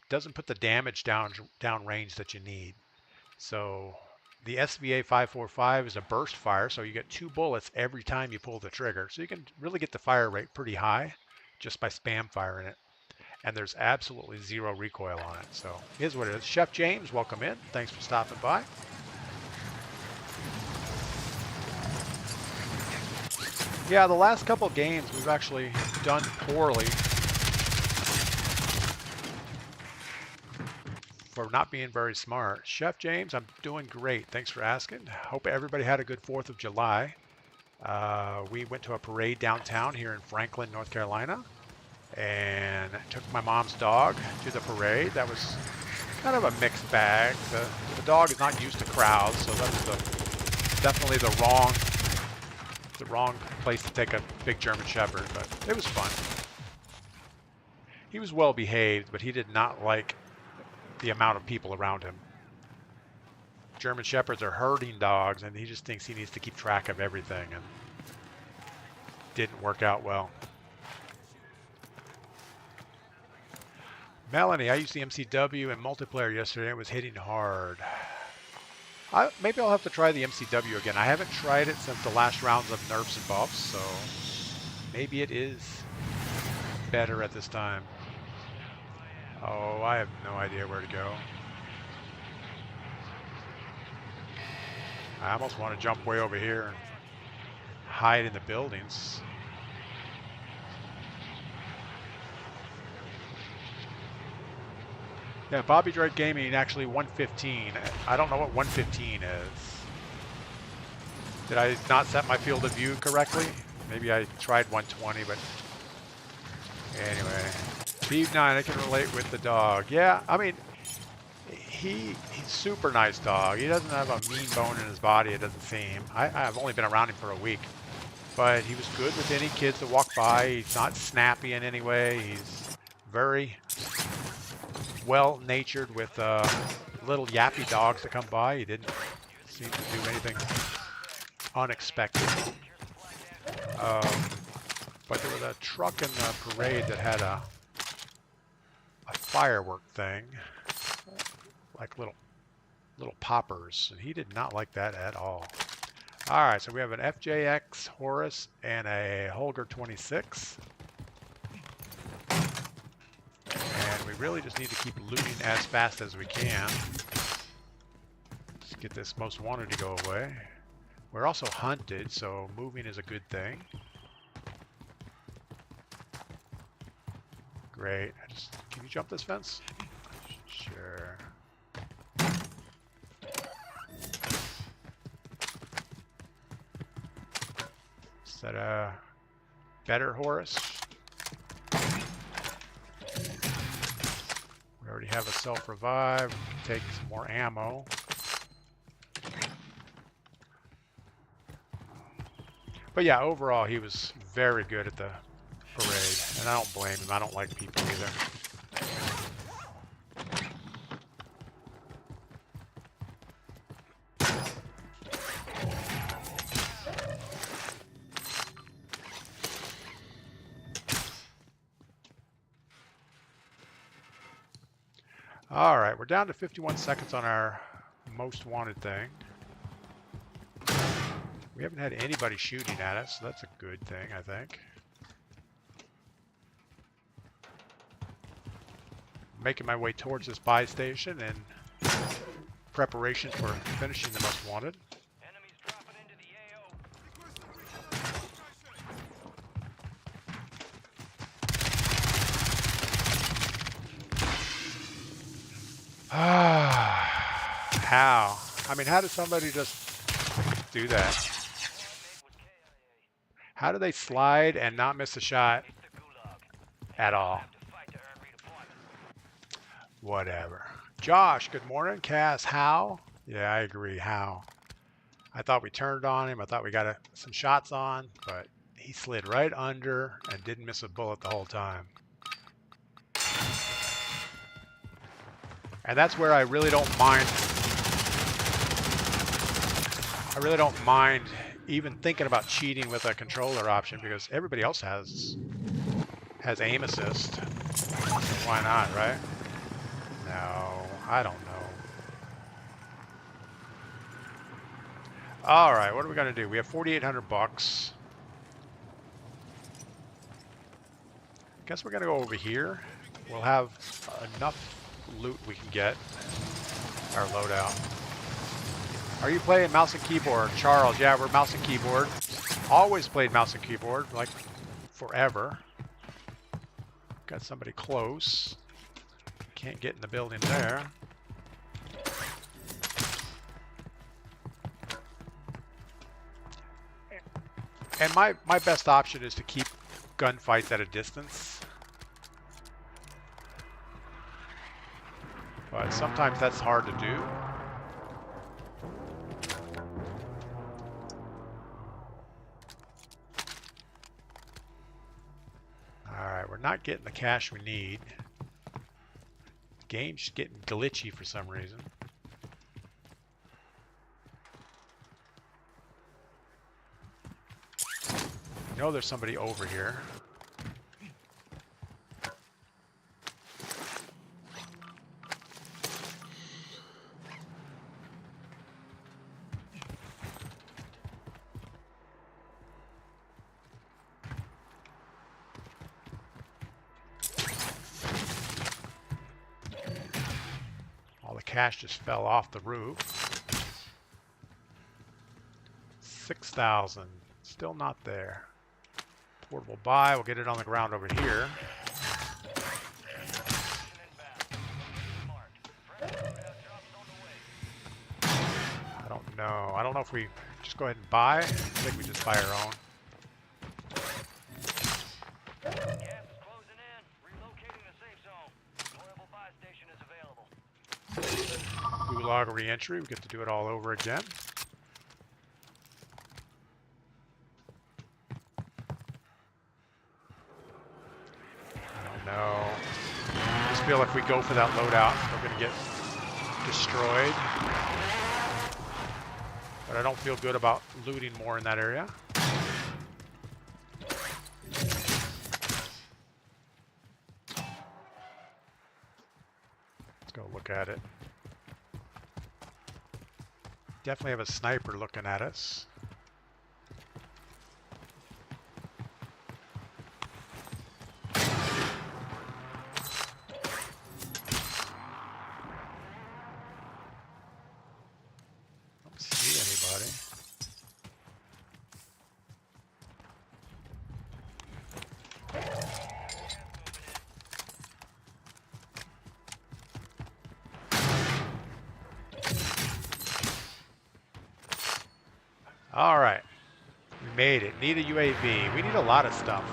doesn't put the damage down range that you need. So the SVA 545 is a burst fire, so you get 2 bullets every time you pull the trigger. So you can really get the fire rate pretty high just by spam firing it. And there's absolutely zero recoil on it. So here's what it is. Chef James, welcome in. Thanks for stopping by. Yeah, the last couple games we've actually done poorly for not being very smart. Chef James, I'm doing great. Thanks for asking. Hope everybody had a good 4th of July. We went to a parade downtown here in Franklin, North Carolina, and took my mom's dog to the parade. That was kind of a mixed bag. The dog is not used to crowds, so that was definitely the wrong place to take a big German Shepherd, but it was fun. He was well behaved, but he did not like the amount of people around him. German Shepherds are herding dogs, and he just thinks he needs to keep track of everything, and didn't work out well. Melanie, I used the MCW in multiplayer yesterday. It was hitting hard. Maybe I'll have to try the MCW again. I haven't tried it since the last rounds of nerfs and buffs, so maybe it is better at this time. Oh, I have no idea where to go. I almost want to jump way over here and hide in the buildings. Yeah, Bobby Droid Gaming actually 115. I don't know what 115 is. Did I not set my field of view correctly? Maybe I tried 120, but anyway. Beeve9, I can relate with the dog. Yeah, I mean, he's super nice dog. He doesn't have a mean bone in his body, it doesn't seem. I've only been around him for a week. But he was good with any kids that walk by. He's not snappy in any way. He's very well-natured with little yappy dogs that come by. He didn't seem to do anything unexpected. But there was a truck in the parade that had a firework thing, like little poppers, and he did not like that at all. All right, so we have an FJX Horus and a Holger 26. And we really just need to keep looting as fast as we can. Let's get this most wanted to go away. We're also hunted, so moving is a good thing. Great. Can you jump this fence? Sure. Is that a better Horus? already have a self-revive. Take some more ammo. But yeah, overall, he was very good at the parade. And I don't blame him. I don't like people either. All right, we're down to 51 seconds on our most wanted thing. We haven't had anybody shooting at us, so that's a good thing, I think. Making my way towards this buy station in preparation for finishing the most wanted. Enemies dropping into the How? I mean, how does somebody just do that? AO. How do they slide and not miss a shot It's the gulag. at all? Have to fight to earn redeployment. Whatever. Josh, good morning. Cass, how? Yeah, I agree. How? I thought we turned on him. I thought we got some shots on, but he slid right under and didn't miss a bullet the whole time. And that's where I really don't mind. I really don't mind even thinking about cheating with a controller option because everybody else has aim assist. So why not, right? No, I don't know. All right, what are we gonna do? We have 4,800 bucks. Guess we're gonna go over here. We'll have enough loot we can get our loadout. Are you playing mouse and keyboard? Charles, yeah, we're mouse and keyboard. Always played mouse and keyboard, like forever. Got somebody close. Can't get in the building there. And my best option is to keep gunfights at a distance. But sometimes that's hard to do. Alright, we're not getting the cash we need. Game's getting glitchy for some reason. You know there's somebody over here. All the cash just fell off the roof. 6,000. Still not there. Portable buy. We'll get it on the ground over here. I don't know. I don't know if we just go ahead and buy. I think we just buy our own. Gas is closing in. Relocating the safe zone. Deployable buy station is available. Gulag re-entry. We get to do it all over again. No. I just feel if we go for that loadout, we're going to get destroyed. But I don't feel good about looting more in that area. Let's go look at it. Definitely have a sniper looking at us. All right, we made it. Need a UAV. We need a lot of stuff.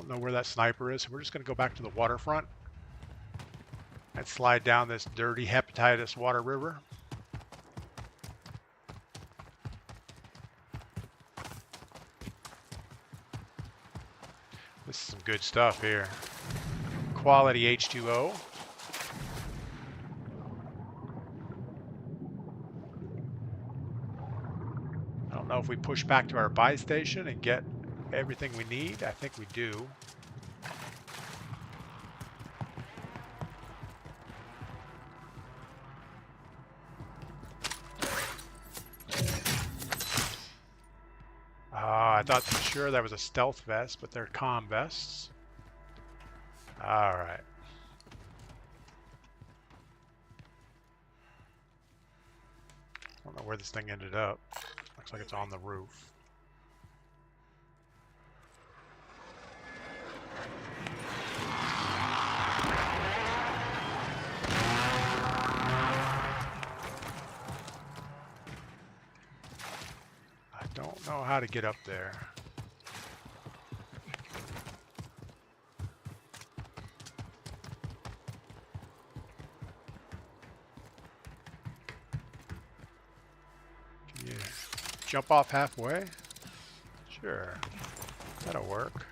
don't know where that sniper is. We're just going to go back to the waterfront and slide down this dirty hepatitis water river. This is some good stuff here. Quality H2O. I don't know if we push back to our buy station and get everything we need. I think we do. I thought for sure that was a stealth vest, but they're comm vests. All right. I don't know where this thing ended up. Looks like it's on the roof. I don't know how to get up there. Can you jump off halfway? Sure, that'll work.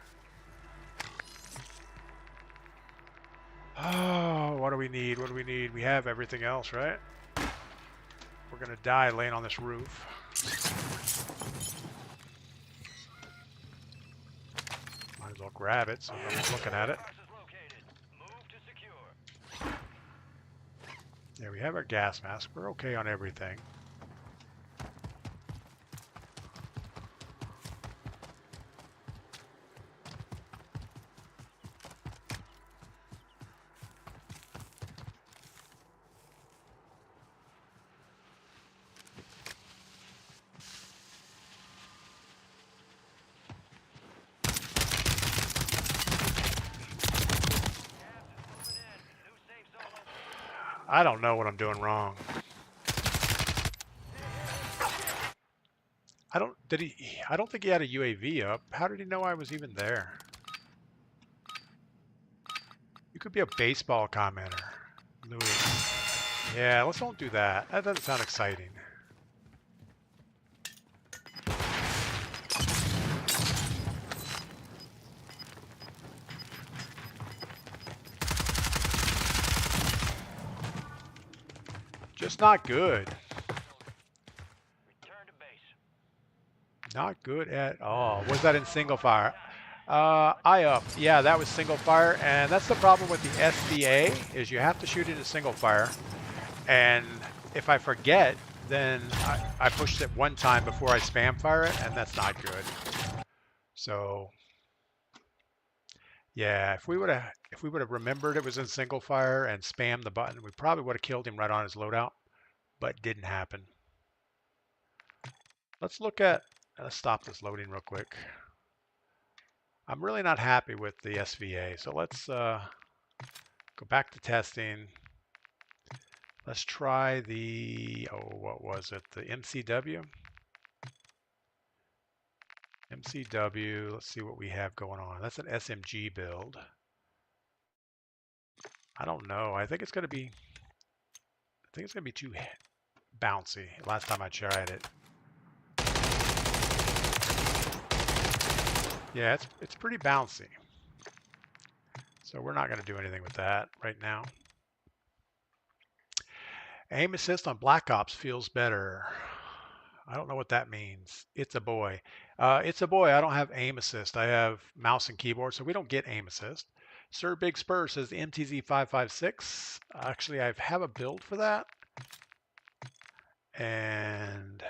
Oh, what do we need? What do we need? We have everything else, right? We're gonna die laying on this roof. Might as well grab it so no one's looking at it. Yeah, we have our gas mask. We're okay on everything. I don't know what I'm doing wrong. I don't think he had a UAV up. How did he know I was even there? You could be a baseball commenter. Louis. Yeah, let's don't do that. That doesn't sound exciting. Just not good. Return to base. Not good at all. Was that in single fire? Eye up. Yeah, that was single fire, and that's the problem with the SVA is you have to shoot it in single fire. And if I forget, then I pushed it one time before I spam fire it, and that's not good. So yeah, if we would have remembered it was in single fire and spammed the button, we probably would have killed him right on his loadout, but didn't happen. Let's stop this loading real quick. I'm really not happy with the SVA, so let's go back to testing. Let's try the, what was it? The MCW? MCW, let's see what we have going on. That's an SMG build. I don't know. I think it's going to be too bouncy. Last time I tried it. Yeah, it's pretty bouncy. So we're not going to do anything with that right now. Aim assist on Black Ops feels better. I don't know what that means. It's a boy. It's a boy. I don't have aim assist. I have mouse and keyboard, so we don't get aim assist. Sir Big Spur says the MTZ556. Actually, I have a build for that. And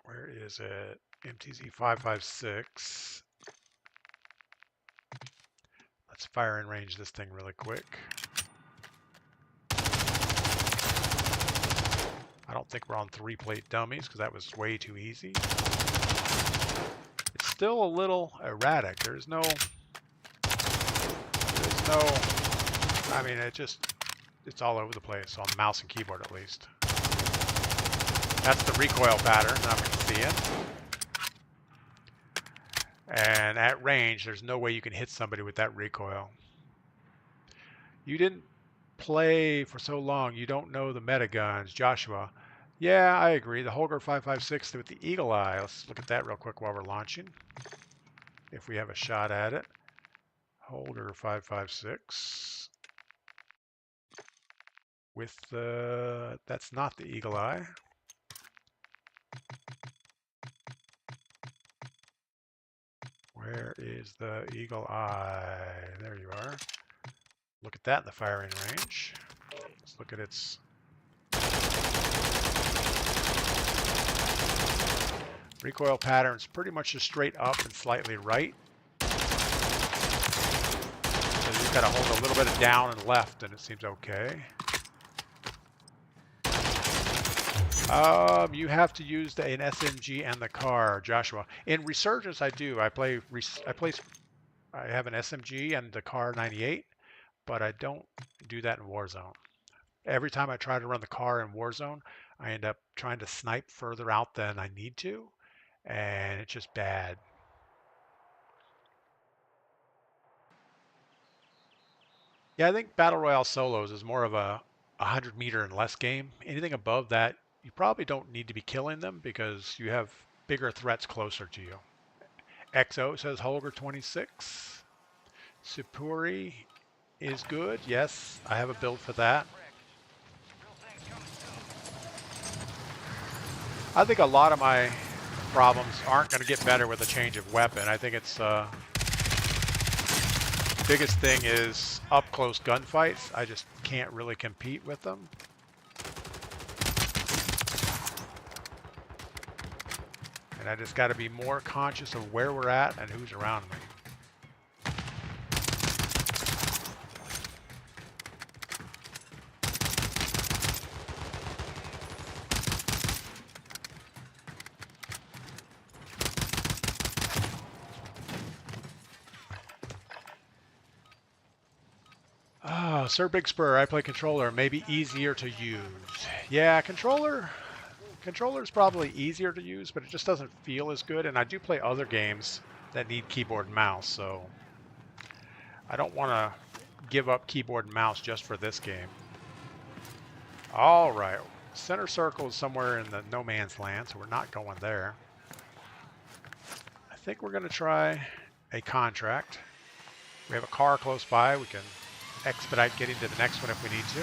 where is it? MTZ556. Let's fire and range this thing really quick. I don't think we're on 3-plate dummies because that was way too easy. It's still a little erratic. There's no, I mean, it's all over the place on mouse and keyboard at least. That's the recoil pattern that we can see it. And at range, there's no way you can hit somebody with that recoil. You didn't play for so long, you don't know the meta guns. Joshua. Yeah, I agree. The Holger 556 with the Eagle Eye. Let's look at that real quick while we're launching. If we have a shot at it. Holger 556 with the, that's not the Eagle Eye. Where is the Eagle Eye? There you are. Look at that in the firing range. Let's look at its recoil patterns. Pretty much just straight up and slightly right. So you've got to hold a little bit of down and left, and it seems okay. You have to use an SMG and the car, Joshua. In Resurgence, I do. I have an SMG and the car 98, but I don't do that in Warzone. Every time I try to run the car in Warzone, I end up trying to snipe further out than I need to, and it's just bad. Yeah, I think Battle Royale solos is more of a 100-meter and less game. Anything above that, you probably don't need to be killing them because you have bigger threats closer to you. XO says Holger 26. Supuri is good. Yes, I have a build for that. I think a lot of my problems aren't going to get better with a change of weapon. I think it's biggest thing is up close gunfights. I just can't really compete with them. And I just got to be more conscious of where we're at and who's around me. Oh, Sir Big Spur, I play controller, maybe easier to use. Yeah, controller's probably easier to use, but it just doesn't feel as good. And I do play other games that need keyboard and mouse, so I don't want to give up keyboard and mouse just for this game. All right, center circle is somewhere in the no man's land, so we're not going there. I think we're going to try a contract. We have a car close by. We can expedite getting to the next one if we need to.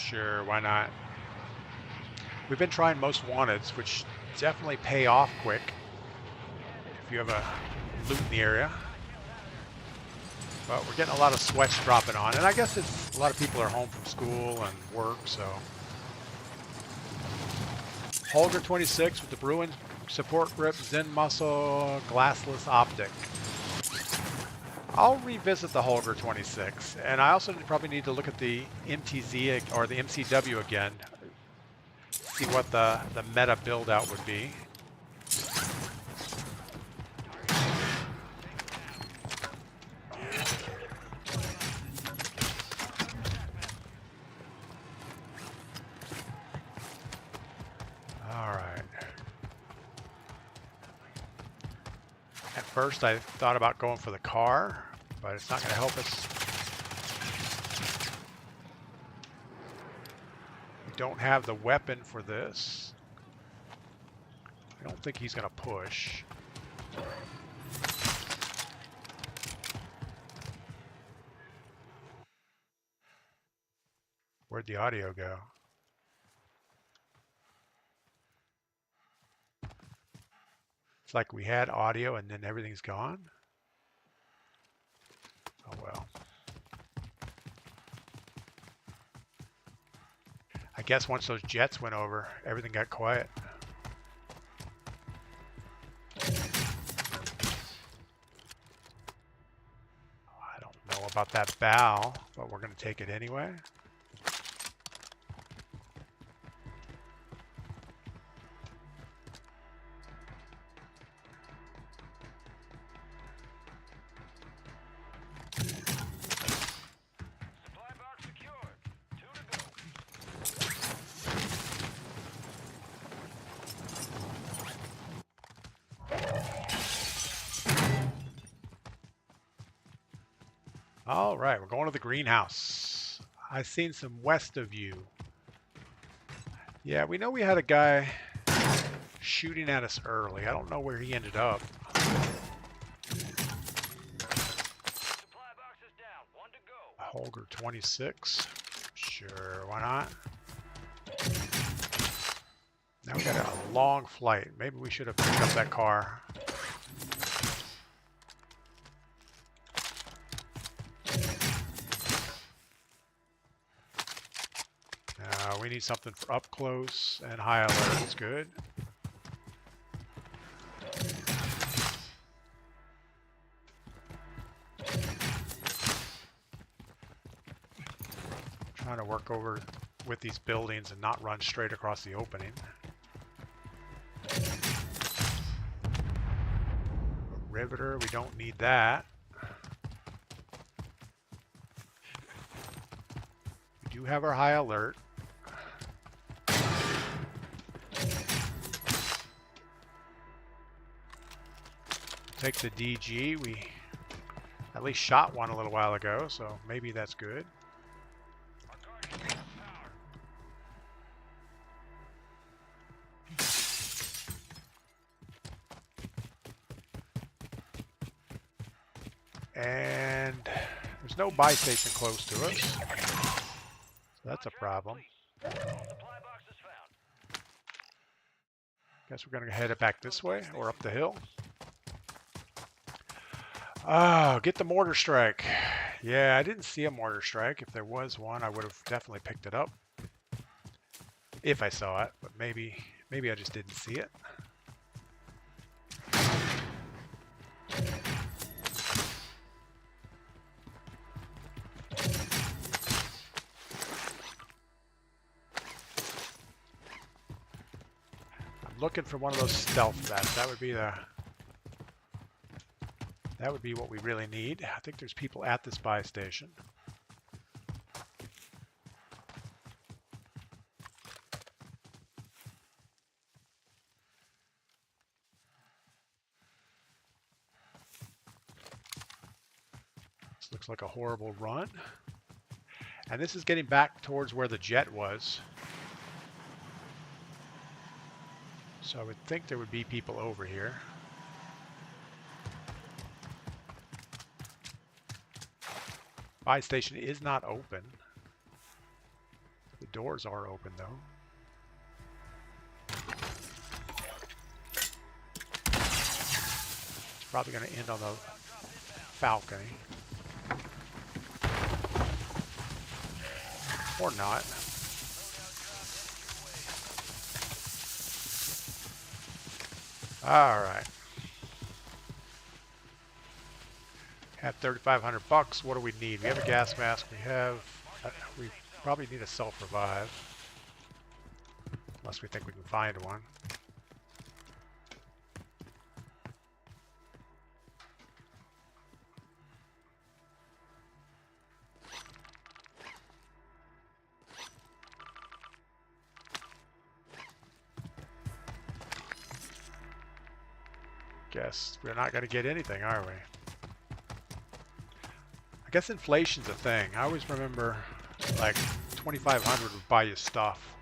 Sure, why not? We've been trying most wanteds, which definitely pay off quick if you have a loot in the area. But we're getting a lot of sweats dropping on, and I guess it's a lot of people are home from school and work, so. Holger 26 with the Bruin support grip, Zen muscle, glassless optic. I'll revisit the Holger 26, and I also probably need to look at the MTZ or the MCW again, see what the meta build out would be. All right. At first I thought about going for the car, but it's not going to help us. We don't have the weapon for this. I don't think he's going to push. Where'd the audio go? It's like we had audio and then everything's gone. Oh well. I guess once those jets went over, everything got quiet. I don't know about that bow, but we're going to take it anyway. All right, we're going to the greenhouse. I seen some west of you. Yeah, we know we had a guy shooting at us early. I don't know where he ended up. Supply box is down. One to go. Holger 26. Sure, why not? Now we got a long flight. Maybe we should have picked up that car. We need something for up close and high alert. It's good. Trying to work over with these buildings and not run straight across the opening. A riveter, we don't need that. We do have our high alert. Take the DG. We at least shot one a little while ago, so maybe that's good. Our guardian is powered. And there's no buy station close to us. So that's a problem. Supply box is found. Guess we're gonna head it back this way or up the hill. Oh, get the mortar strike. Yeah, I didn't see a mortar strike. If there was one, I would have definitely picked it up. If I saw it, but maybe I just didn't see it. I'm looking for one of those stealth vests. That would be what we really need. I think there's people at this buy station. This looks like a horrible run. And this is getting back towards where the jet was. So I would think there would be people over here. Buy station is not open. The doors are open though. It's probably going to end on the balcony. Or not. All right. Have 3,500 bucks. What do we need? We have a gas mask. We probably need a self-revive. Unless we think we can find one. Guess we're not going to get anything, are we? I guess inflation's a thing. I always remember like 2,500 would buy you stuff.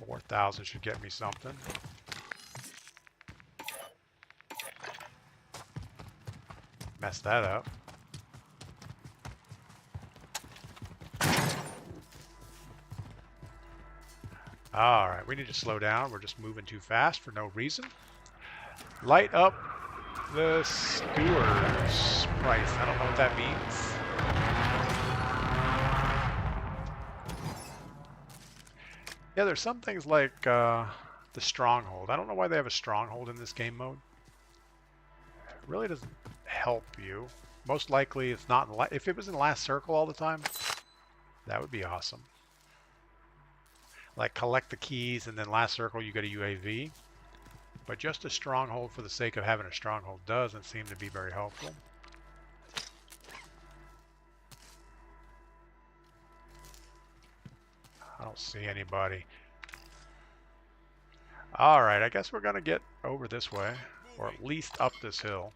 4,000 should get me something. Messed that up. All right, we need to slow down. We're just moving too fast for no reason. Light up the stewards price. I don't know what that means. Yeah, there's some things like the stronghold. I don't know why they have a stronghold in this game mode. It really doesn't help you. Most likely it's not in if it was in last circle all the time, that would be awesome. Like collect the keys and then last circle you get a UAV. But just a stronghold for the sake of having a stronghold doesn't seem to be very helpful. I don't see anybody. Alright, I guess we're going to get over this way. Or at least up this hill.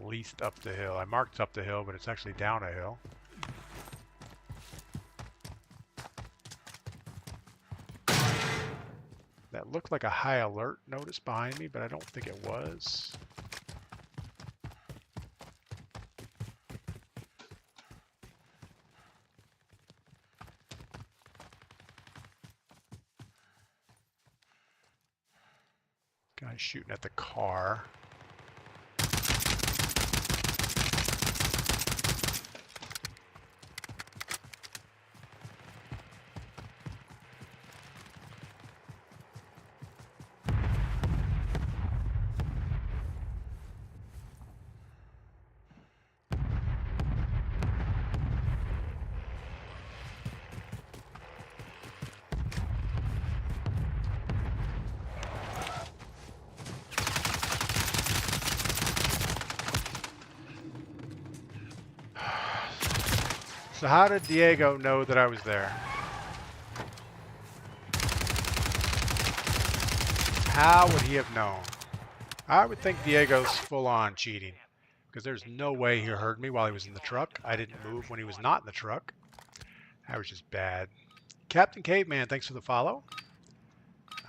least up the hill. I marked up the hill, but it's actually down a hill. That looked like a high alert notice behind me, but I don't think it was. Guy shooting at the car. So how did Diego know that I was there? How would he have known? I would think Diego's full on cheating because there's no way he heard me while he was in the truck. I didn't move when he was not in the truck. That was just bad. Captain Caveman, thanks for the follow.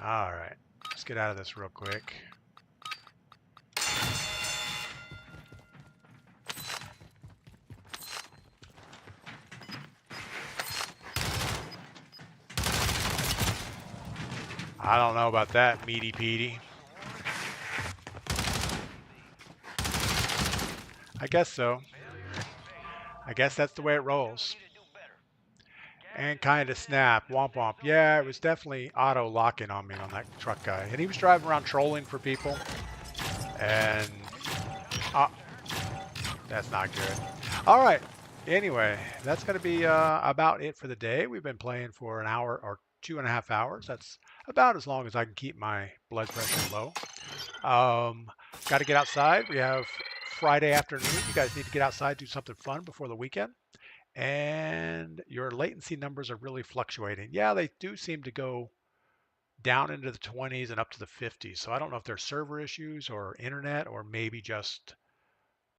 All right, let's get out of this real quick. I don't know about that, meaty Petey. I guess so. I guess that's the way it rolls. And kind of snap, womp womp. Yeah, it was definitely auto locking on me on that truck guy. And he was driving around trolling for people. And that's not good. All right. Anyway, that's going to be about it for the day. We've been playing for an hour or 2.5 hours. That's about as long as I can keep my blood pressure low. Got to get outside. We have Friday afternoon. You guys need to get outside, do something fun before the weekend. And your latency numbers are really fluctuating. Yeah, they do seem to go down into the 20s and up to the 50s. So I don't know if there's server issues or internet or maybe just